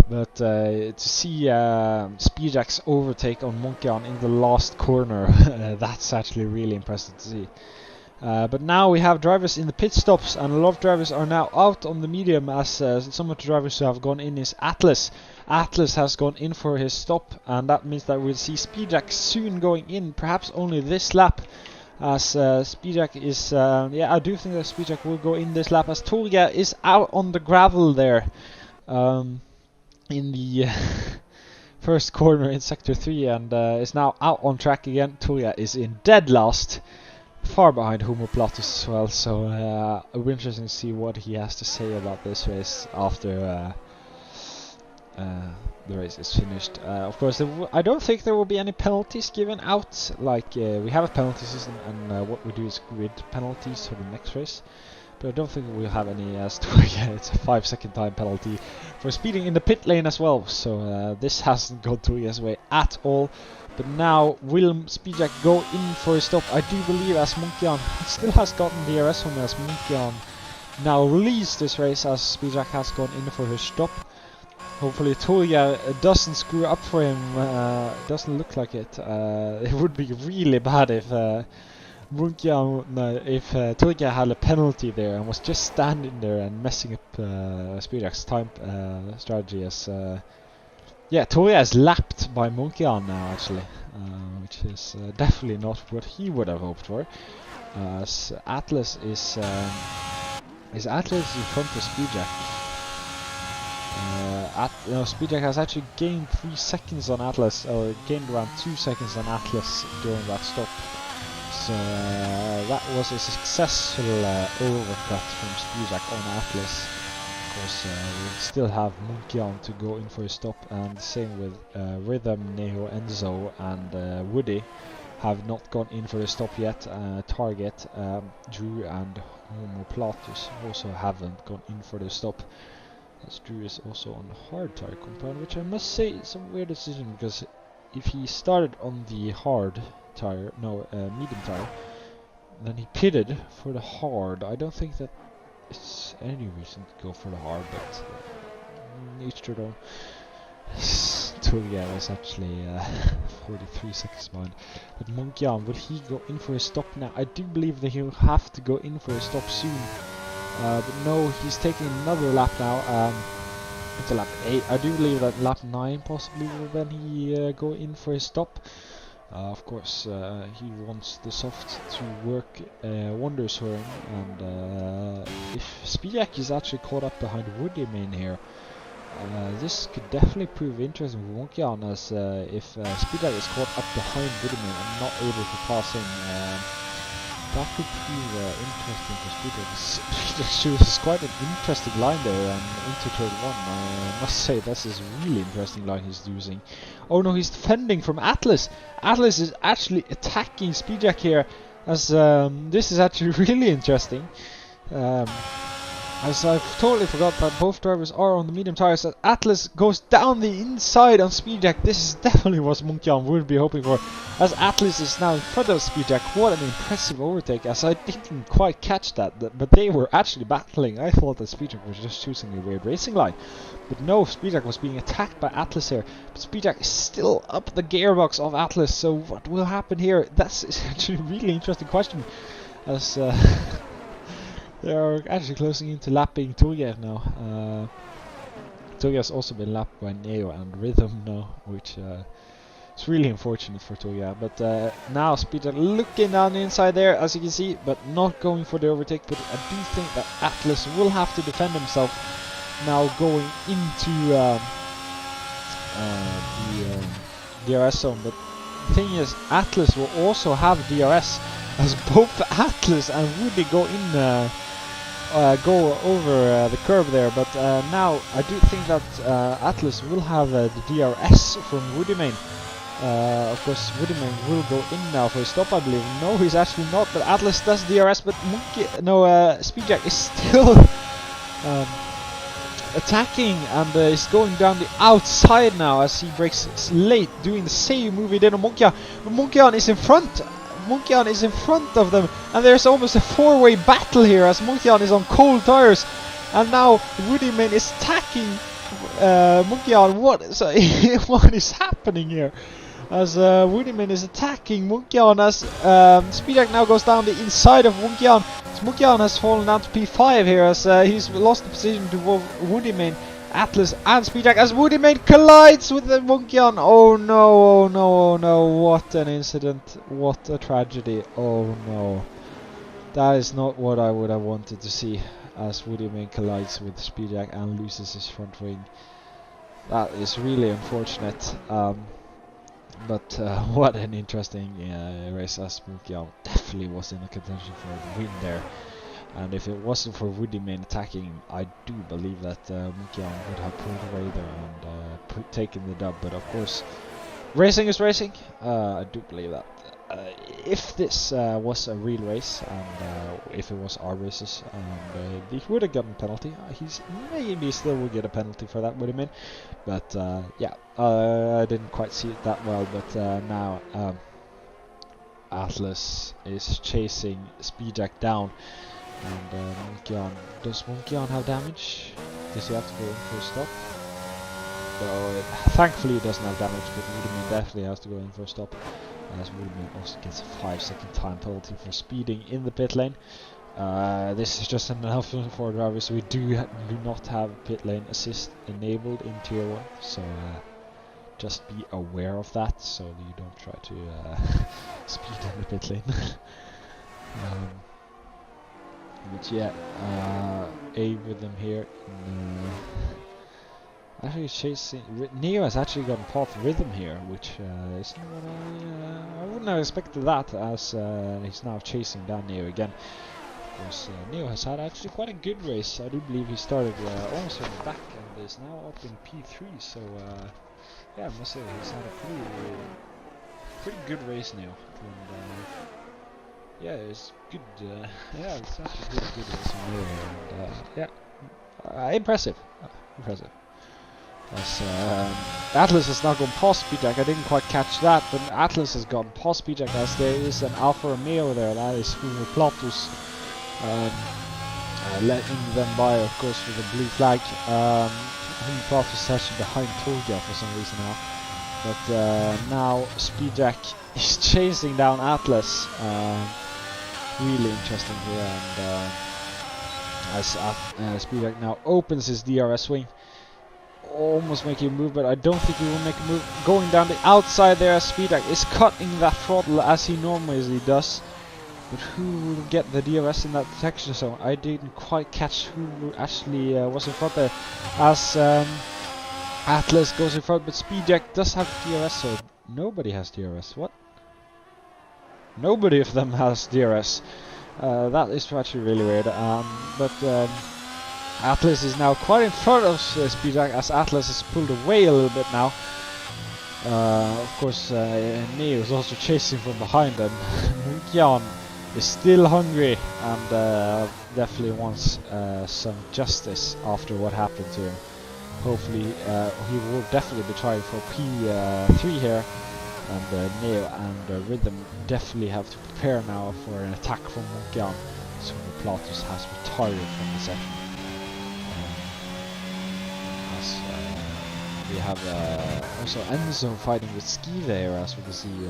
but to see Speedjack's overtake on Munkian in the last corner, that's actually really impressive to see. But now we have drivers in the pit stops, and a lot of drivers are now out on the medium, as some of the drivers who have gone in is Atlas. Atlas has gone in for his stop, and that means that we'll see Speedjack soon going in, perhaps only this lap, as Speedjack is... yeah, I do think that Speedjack will go in this lap, as Torge is out on the gravel there. In the first corner in Sector 3, and is now out on track again. Torge is in dead last, far behind Homo Platus as well, so it'll be interesting to see what he has to say about this race after the race is finished. Of course, I don't think there will be any penalties given out, like we have a penalty system, and what we do is grid penalties for the next race. But I don't think we'll have any it's a 5-second time penalty for speeding in the pit lane as well. So this hasn't gone Torge's way at all. But now will Speedjack go in for a stop? I do believe, as Munkian still has gotten DRS home, as Munkian now released this race, as Speedjack has gone in for his stop. Hopefully Torge doesn't screw up for him. Doesn't look like it. It would be really bad if Munkian, if Torge had a penalty there and was just standing there and messing up Speedjack's time strategy, as yeah, Torge is lapped by Munkian now actually, which is definitely not what he would have hoped for. Atlas is Atlas in front of Speedjack. Speedjack has actually gained 3 seconds on Atlas, or gained around 2 seconds on Atlas during that stop. So that was a successful overcut from Speedjack on Atlas. Of course, we still have Munkian to go in for a stop, and the same with Rhythm, Neo, Enzo, and Woody have not gone in for a stop yet. Target, Drew, and Homo Platus also haven't gone in for the stop. As Drew is also on the hard tire compound, which I must say is a weird decision, because if he started on the hard tire, medium tire, then he pitted for the hard. I don't think that it's any reason to go for the hard, but each their own. Torge was actually 43 seconds behind. But Munkian, will he go in for a stop now? I do believe that he'll have to go in for a stop soon. But no, he's taking another lap now. It's a lap 8. I do believe that lap 9 possibly will then he go in for his stop. Of course, he wants the soft to work wonders for him, and if Speedjack is actually caught up behind Woody main here, This could definitely prove interesting for Wonkian, as if Speedjack is caught up behind Woodyman and not able to pass him, that could prove interesting for Speedjack. Speedjack chooses quite an interesting line there into turn 1. I must say, this is a really interesting line he's using. Oh no, he's defending from Atlas! Atlas is actually attacking Speedjack here, as this is actually really interesting. As I've totally forgot that both drivers are on the medium tires, as Atlas goes down the inside on Speedjack. This is definitely what Munkian would be hoping for, as Atlas is now in front of Speedjack. What an impressive overtake, as I didn't quite catch that, but they were actually battling. I thought that Speedjack was just choosing a weird racing line, but no, Speedjack was being attacked by Atlas here. But Speedjack is still up the gearbox of Atlas, so what will happen here? That's actually a really interesting question, as they are actually closing into lapping Torgeir now. Torgeir has also been lapped by Neo and Rhythm now, which is really unfortunate for Torgeir. But now Speedjack looking down the inside there, as you can see, but not going for the overtake. But I do think that Atlas will have to defend himself now going into the DRS zone. But the thing is, Atlas will also have DRS, as both Atlas and Woody go in. Go over the curve there, but now I do think that Atlas will have the DRS from Woodymane. Of course, Woodymane will go in now for a stop, I believe. No, he's actually not, but Atlas does DRS, but Speedjack is still attacking and is going down the outside now as he breaks late, doing the same move he did on Monkian. But Monkian is in front. Munkian is in front of them, and there's almost a 4-way battle here as Munkian is on cold tires, and now Woodymane is attacking Munkian. What is happening here? As Woodymane is attacking Munkian, as Speedjack now goes down the inside of Munkian. Munkian has fallen down to P5 here, as he's lost the position to Woodymane, Atlas and Speedjack, as Woodymane collides with the Munkian. Oh no, oh no, oh no, what an incident, what a tragedy, oh no. That is not what I would have wanted to see, as Woodymane collides with Speedjack and loses his front wing. That is really unfortunate, but what an interesting race, as Munkian definitely was in the contention for the win there. And if it wasn't for Woodymane attacking him, I do believe that Munkian would have pulled away there and taken the dub. But of course, racing is racing. I do believe that. If this was a real race, and if it was our races, and he would have gotten a penalty. He's maybe still would get a penalty for that, Woodymane. But yeah, I didn't quite see it that well. But now Atlas is chasing Speedjack down. And Munkian, does Munkian have damage? Does he have to go in for a stop? No, thankfully he doesn't have damage, but Woodymane definitely has to go in for a stop, as Woodymane also gets a 5-second time penalty for speeding in the pit lane. This is just an announcement for drivers, so we do not have pit lane assist enabled in Tier 1, so just be aware of that, so that you don't try to speed in the pit lane. But yeah, A with them here. Actually chasing. Neo has actually gotten path rhythm here, which is not I wouldn't have expected that, as he's now chasing down Neo again. Of course, Neo has had actually quite a good race. I do believe he started almost on the back and is now up in P3. So yeah, I must say he's had a pretty good race now. And, yeah, it's good. Yeah, it's actually good race on Neo, and yeah, impressive, impressive. As Atlas has now gone past Speedjack. I didn't quite catch that, but Atlas has gone past Speedjack, as there is an Alfa Romeo there. That is Uno Platus letting them by, of course, with a blue flag. Uno Platus is actually behind Torgeir for some reason now. But now Speedjack is chasing down Atlas. Really interesting here, and as Speedjack now opens his DRS wing, almost making a move, but I don't think he will make a move. Going down the outside there, as Speedjack is cutting that throttle as he normally does. But who will get the DRS in that detection zone? I didn't quite catch who actually was in front there, as Atlas goes in front, but Speedjack does have DRS, so nobody has DRS. What? Nobody of them has DRS. That is actually really weird. But Atlas is now quite in front of Speedjack, as Atlas has pulled away a little bit now. Of course, Neo is also chasing from behind, and Munkian is still hungry and definitely wants some justice after what happened to him. Hopefully, he will definitely be trying for P3 here, and Neo and Rhythm definitely have to prepare now for an attack from Munkian, so Platus has retired from the session. We have also Enzo fighting with Skive here, as we can see.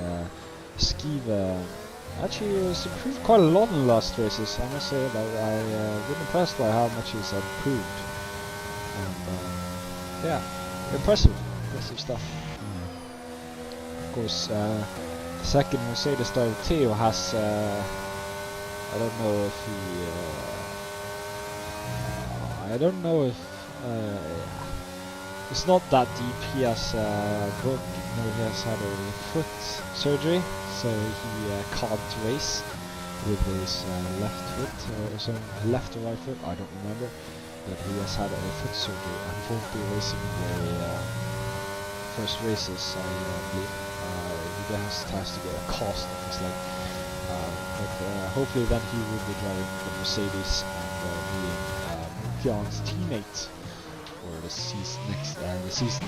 Skive actually has improved quite a lot in the last races, I must say. I've been impressed by how much he's improved. And yeah, impressive stuff. Of course, second Mercedes driver Theo has, I don't know if he, I don't know if, it's not that deep. He has he has had a foot surgery, so he can't race with his left foot, or some left or right foot, I don't remember. But he has had a foot surgery and won't be racing in the first races, I believe. He has to get a cast of his leg. But hopefully then he will be driving the Mercedes and being Munkian's teammate for the season the season.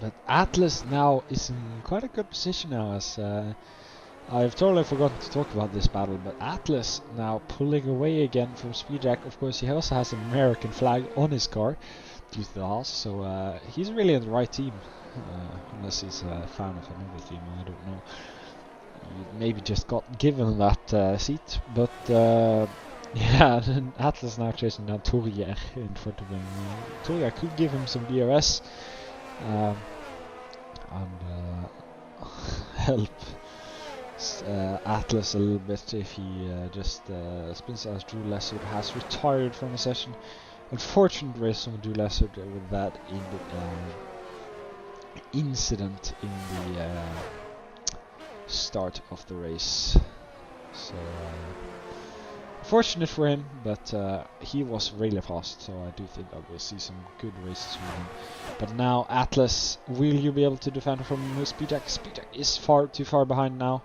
But Atlas now is in quite a good position now, as I've totally forgotten to talk about this battle, but Atlas now pulling away again from Speedjack. Of course, he also has an American flag on his car due to the Haas, so he's really in the right team, unless he's a fan of another team, I don't know. He maybe just got given that seat, but yeah, Atlas now chasing down Tourier in front of him. Tourier could give him some DRS and help Atlas a little bit if he just spins as Drew Lessard has retired from the session. Unfortunate race from Drew Lessard with that incident in the start of the race. So fortunate for him, but he was really fast, so I do think that we'll see some good races from him. But now Atlas, will you be able to defend from Speedjack? Speedjack is too far behind now,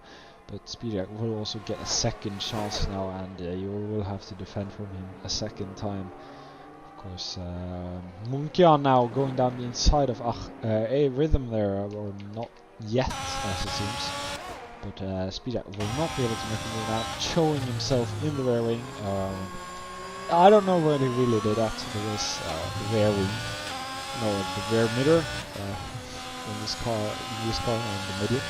but Speedjack will also get a second chance now, and you will have to defend from him a second time. Of course, Munkian now going down the inside of a Rhythm there, or not yet as it seems. But Speedjack will not be able to make a move now, showing himself in the rear wing. I don't know where he really did that. There was the rear wing, no, the rear mirror in this car in the middle,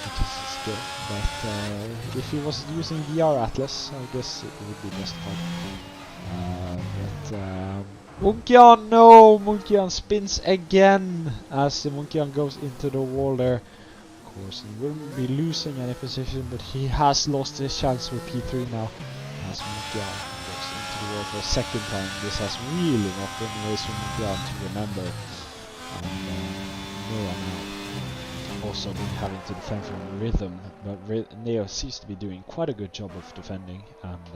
which is good. But if he was using VR Atlas, I guess it would be justified. Munkian, no! Munkian spins again as Munkian goes into the wall there. Of course, he wouldn't be losing any position, but he has lost his chance with P3 now, as Munkian goes into the wall for a second time. This has really not been a race for Munkian to remember. And Neo now also been having to defend from Rhythm, but Neo seems to be doing quite a good job of defending, and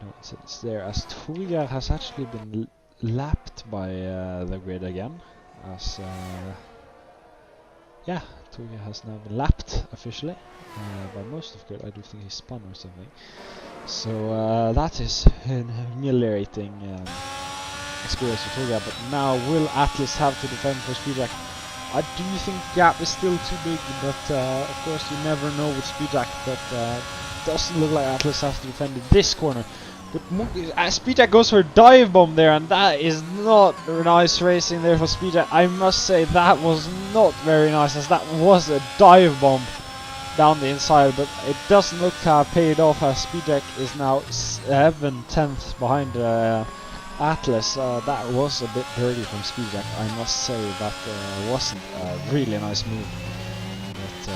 no incidents there, as Tourier has actually been lapped by the grid again, as yeah, Tourier has now been lapped officially by most of grid. I do think he spun or something, so that is an humiliating experience for Tourier. But now will Atlas have to defend for Speedjack? I do think the gap is still too big, but of course you never know with Speedjack. But doesn't look like Atlas has to defend in this corner. But Speedjack goes for a dive bomb there, and that is not nice racing there for Speedjack. I must say that was not very nice, as that was a dive bomb down the inside, but it doesn't look to have paid off, as Speedjack is now 7/10 behind Atlas. That was a bit dirty from Speedjack, I must say. That wasn't a really nice move. But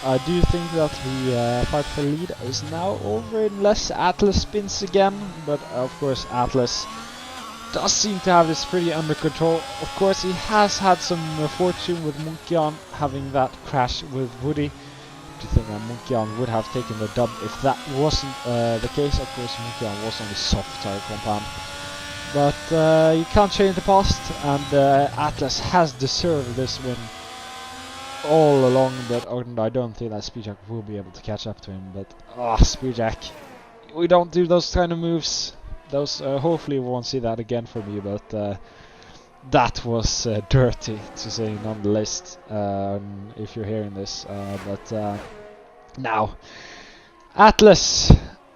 I do think that the fight for lead is now over unless Atlas spins again, but of course Atlas does seem to have this pretty under control. Of course, he has had some fortune with Munkian having that crash with Woody. Do you think that Munkian would have taken the dub if that wasn't the case? Of course, Munkian was on the soft tire compound. But you can't change the past, and Atlas has deserved this win all along, but I don't think that Speedjack will be able to catch up to him. But Speedjack, we don't do those kind of moves. Those hopefully we won't see that again from you, but that was dirty to say nonetheless. If you're hearing this, but now Atlas.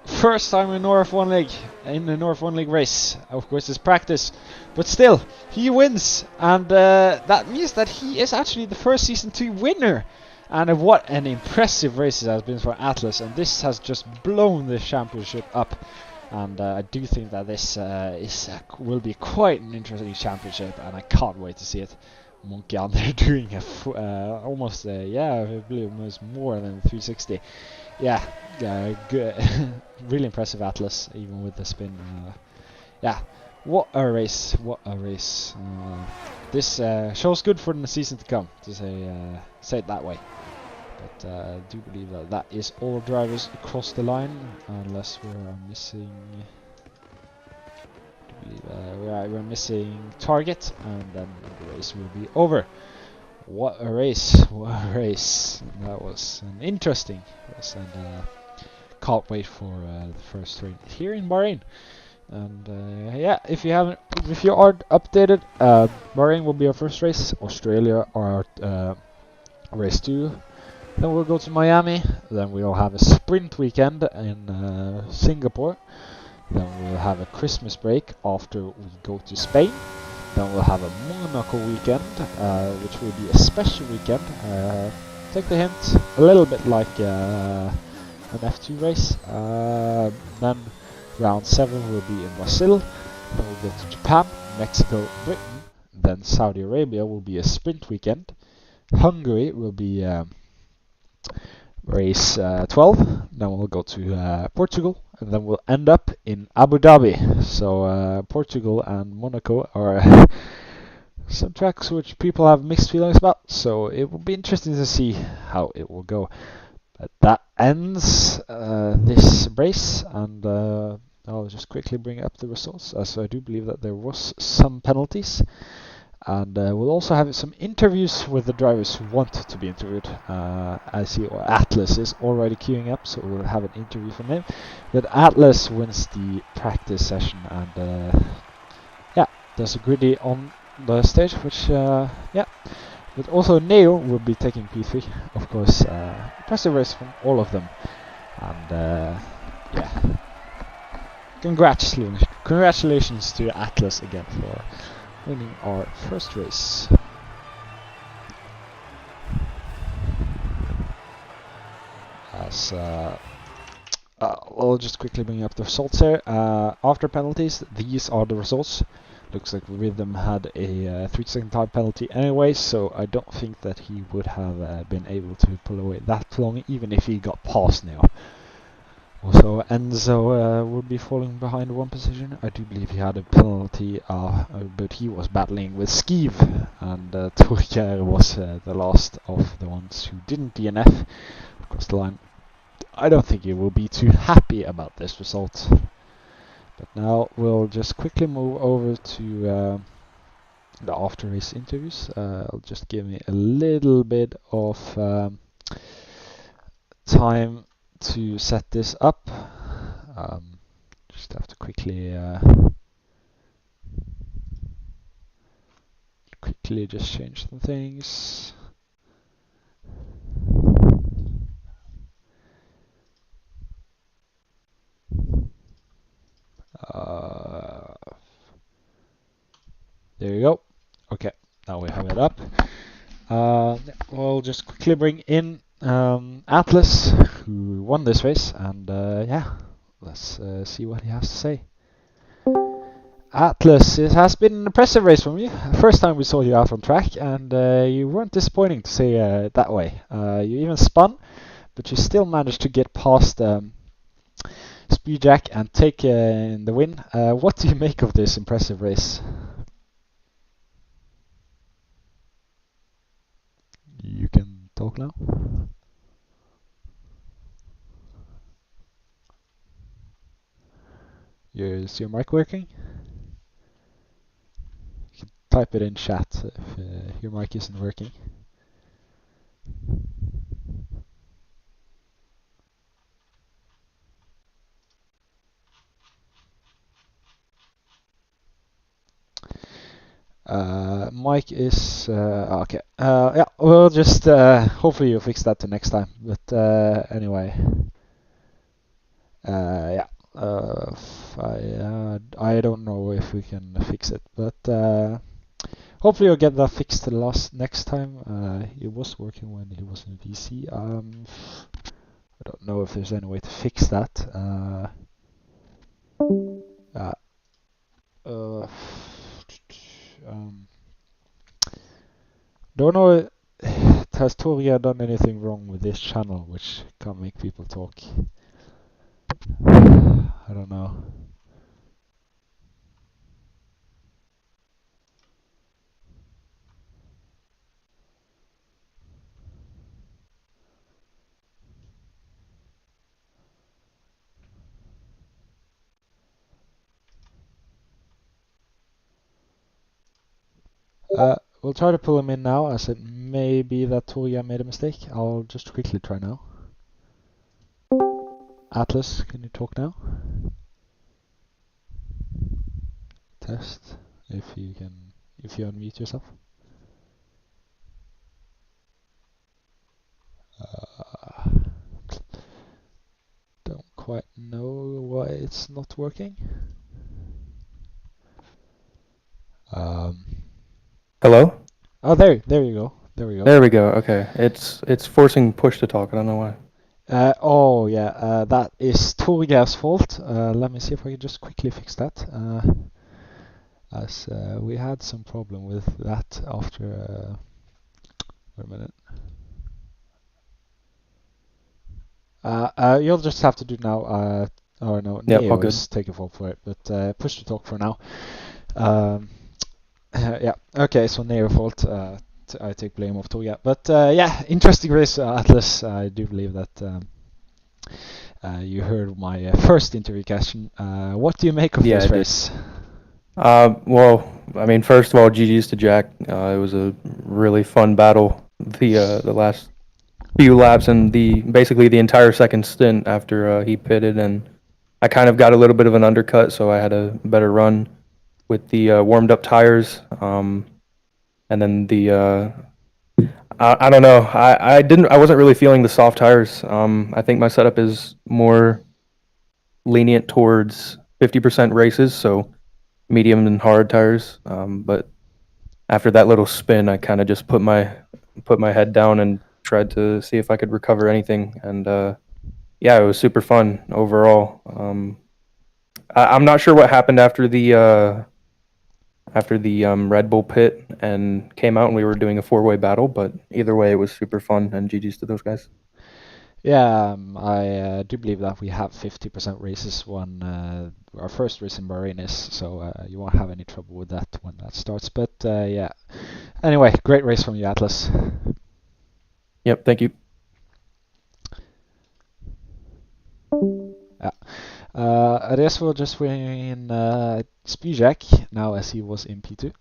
First time in North 1 League, in the North 1 League race. Of course it's practice, but still, he wins, and that means that he is actually the first Season 2 winner. And what an impressive race it has been for Atlas, and this has just blown the championship up. And I do think that this will be quite an interesting championship, and I can't wait to see it. Munkian, they're doing almost, I believe almost more than 360. Yeah, good. Really impressive Atlas, even with the spin. Yeah, what a race! What a race! This shows good for the season to come, to say it that way. But I do believe that that is all drivers across the line, unless we're missing. We're missing target, and then the race will be over. What a race! What a race! That was an interesting race, and can't wait for the first race here in Bahrain. And yeah, if you aren't updated, Bahrain will be our first race. Australia our race 2. Then we'll go to Miami. Then we'll have a sprint weekend in Singapore. Then we'll have a Christmas break after we go to Spain. Then we'll have a Monaco weekend, which will be a special weekend. Take the hint, a little bit like an F2 race. Then round 7 will be in Brazil. Then we'll go to Japan, Mexico, Britain. Then Saudi Arabia will be a sprint weekend. Hungary will be race 12. Then we'll go to Portugal. And then we'll end up in Abu Dhabi. So Portugal and Monaco are some tracks which people have mixed feelings about. So it will be interesting to see how it will go. But that ends this race, and I'll just quickly bring up the results, as I do believe that there was some penalties. And we'll also have some interviews with the drivers who want to be interviewed. I see Atlas is already queuing up, so we'll have an interview from him. But Atlas wins the practice session, and yeah, there's a griddy on the stage, which yeah. But also Neo will be taking P3, of course. Impressive race from all of them, and yeah. Congratulations to Atlas again for winning our first race. As we'll just quickly bring up the results here. After penalties, these are the results. Looks like Rhythm had a 3-second time penalty anyway, so I don't think that he would have been able to pull away that long, even if he got past now. Also, Enzo would be falling behind one position. I do believe he had a penalty, but he was battling with Skeev, and Torker was the last of the ones who didn't DNF across the line. I don't think he will be too happy about this result. But now we'll just quickly move over to the after-race interviews. I'll just give me a little bit of time to set this up. Just have to quickly just change some things. There you go. Okay, now we have it up. We'll just quickly bring in Atlas, who won this race, and yeah, let's see what he has to say. Atlas, it has been an impressive race from you. First time we saw you out on track, and you weren't disappointing, to say it that way. You even spun, but you still managed to get past Speedjack and take the win. What do you make of this impressive race? You can talk now. Is your mic working? You can type it in chat if your mic isn't working. Mike is okay. Yeah, we'll just hopefully you'll fix that to next time. But anyway, yeah. I don't know if we can fix it, but hopefully you'll get that fixed the next time. It was working when he was in VC. I don't know if there's any way to fix that. Don't know. Has Torgeir done anything wrong with this channel which can't make people talk? I don't know. We'll try to pull him in now, as it may be that Torgeir made a mistake. I'll just quickly try now. Atlas, can you talk now? Test, if you unmute yourself. Don't quite know why it's not working. Hello? Oh, there you go. There we go. There we go. Okay, it's forcing push to talk. I don't know why. Oh yeah, that is Torgeir's fault. Let me see if I can just quickly fix that. As we had some problem with that after. Wait a minute. You'll just have to do now. Or no, Yep, Neo all good. is taking fault for it, but push to talk for now. Yeah. Okay, so Neo fault. I take blame of Torgeir. But yeah, interesting race, Atlas. I do believe that you heard my first interview question. What do you make of this race? Well, I mean, first of all, GG's to Jack. It was a really fun battle. The last few laps and basically the entire second stint after he pitted, and I kind of got a little bit of an undercut, so I had a better run with the warmed up tires. And then I don't know. I wasn't really feeling the soft tires. I think my setup is more lenient towards 50% races, so medium and hard tires. But after that little spin, I kind of just put my head down and tried to see if I could recover anything. And yeah, it was super fun overall. I'm not sure what happened after the Red Bull pit and came out and we were doing a 4-way battle, but either way, it was super fun, and GG's to those guys. Yeah, I do believe that we have 50% races when our first race in Bahrain is, so you won't have any trouble with that when that starts. But yeah, anyway, great race from you, Atlas. Yep, thank you. Yeah. I guess we'll just win Speedjack now, as he was in P2.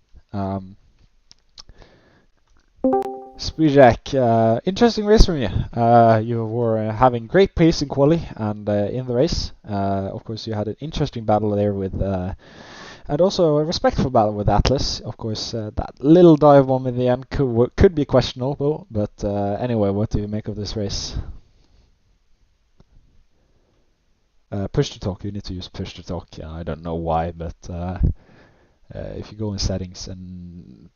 Speedjack, interesting race from you. You were having great pace in quali and in the race. Of course, you had an interesting battle there with, and also a respectful battle with Atlas. Of course, that little dive bomb in the end could be questionable, but anyway, what do you make of this race? Push to talk. You need to use push to talk. I don't know why, but if you go in settings and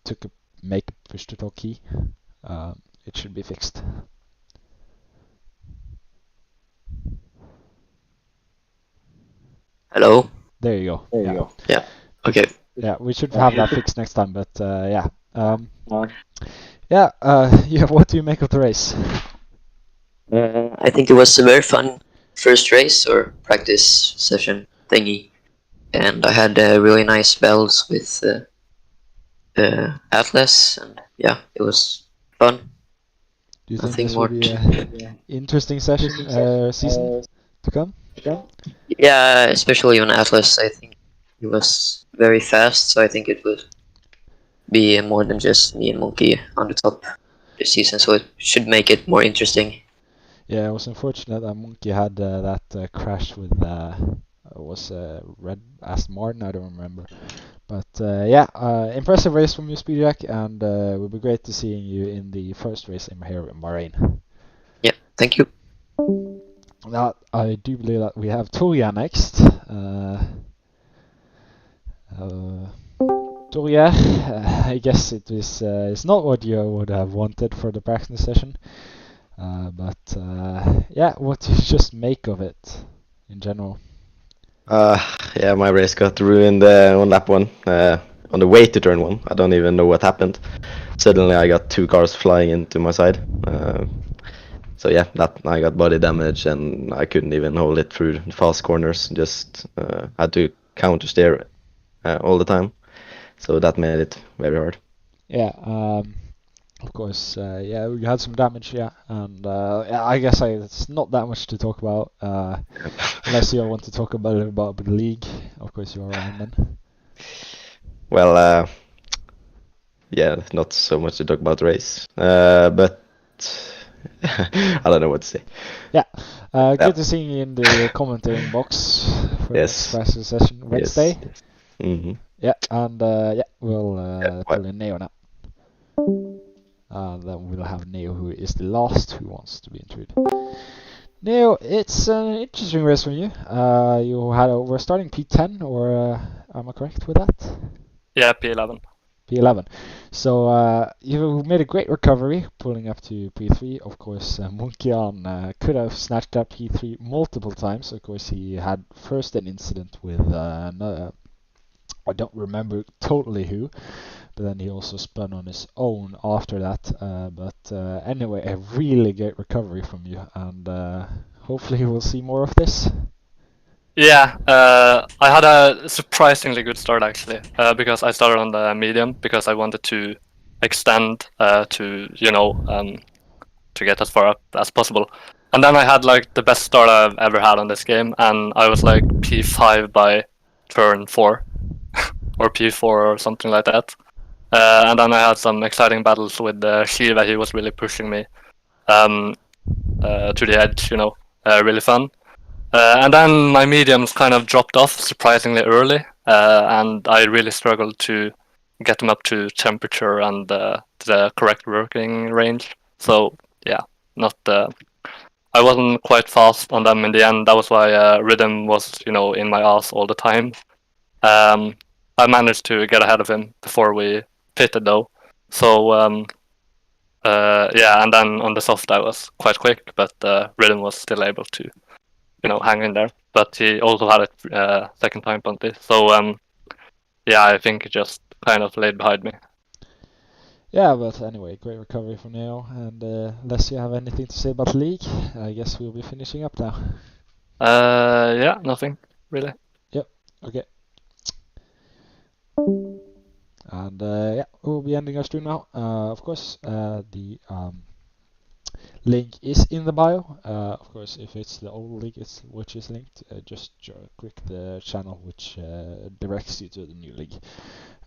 make a push to talk key, it should be fixed. Hello. There you go. There you go. Yeah. Okay. Yeah, we should have that fixed next time. But yeah. Yeah. Yeah. What do you make of the race? I think it was very fun. first race or practice session thingy, and I had really nice battles with Atlas, and yeah, it was fun. Do you think Nothing this will more. be a interesting season to come? Yeah, especially on Atlas, I think he was very fast, so I think it would be more than just me and Monkey on the top this season, so it should make it more interesting. Yeah, it was unfortunate that Monkey had that crash with was Red Aston Martin. I don't remember, but yeah, impressive race from you, Speedjack, and it will be great to seeing you in the first race here in Bahrain. Yeah, thank you. Now, I do believe that we have Torja next. Torja, I guess it's not what you would have wanted for the practice session, but yeah, what do you just make of it in general? Yeah, my race got ruined on lap 1. On the way to turn 1, I don't even know what happened. Suddenly, I got 2 cars flying into my side. So yeah, that I got body damage, and I couldn't even hold it through the fast corners. Just had to counter steer all the time. So that made it very hard. Yeah, of course, yeah, you had some damage, yeah, and yeah, I guess it's not that much to talk about, unless you want to talk about a little about the league. Of course, you are on then. Well, yeah, not so much to talk about the race, but I don't know what to say. Yeah, Yeah. good to see you in the commenting box for Yes. the practice session Wednesday. Yes. Mm-hmm. Yeah, and yeah, we'll Yeah, pull in Neo now. Then we'll have Neo, who is the last who wants to be interviewed. Neo, it's an interesting race from you. We're starting P10, or am I correct with that? Yeah, P11. P11. So you made a great recovery, pulling up to P3. Of course, Munkian could have snatched up P3 multiple times. Of course, he had first an incident with another. I don't remember totally who, but then he also spun on his own after that. But anyway, a really great recovery from you, and hopefully we'll see more of this. Yeah, I had a surprisingly good start actually, because I started on the medium because I wanted to extend to to get as far up as possible. And then I had like the best start I've ever had on this game, and I was like P5 by turn 4 or P4 or something like that. And then I had some exciting battles with Shiva. He was really pushing me to the edge, really fun. And then my mediums kind of dropped off surprisingly early, and I really struggled to get them up to temperature and the correct working range. So yeah, I wasn't quite fast on them in the end. That was why rhythm was in my ass all the time. I managed to get ahead of him before we pitted though. So yeah, and then on the soft I was quite quick, but rhythm was still able to hang in there. But he also had it second time penalty. So yeah, I think he just kind of laid behind me. Yeah, but anyway, great recovery from Neo. And unless you have anything to say about the league, I guess we'll be finishing up now. Yeah, nothing really. Okay. And yeah, we'll be ending our stream now. Of course, the link is in the bio. Of course, if it's the old link which is linked, just click the channel which directs you to the new link.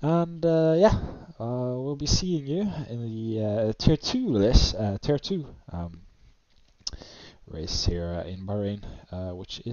And yeah, we'll be seeing you in the tier 2 list, tier 2 race here in Bahrain, which is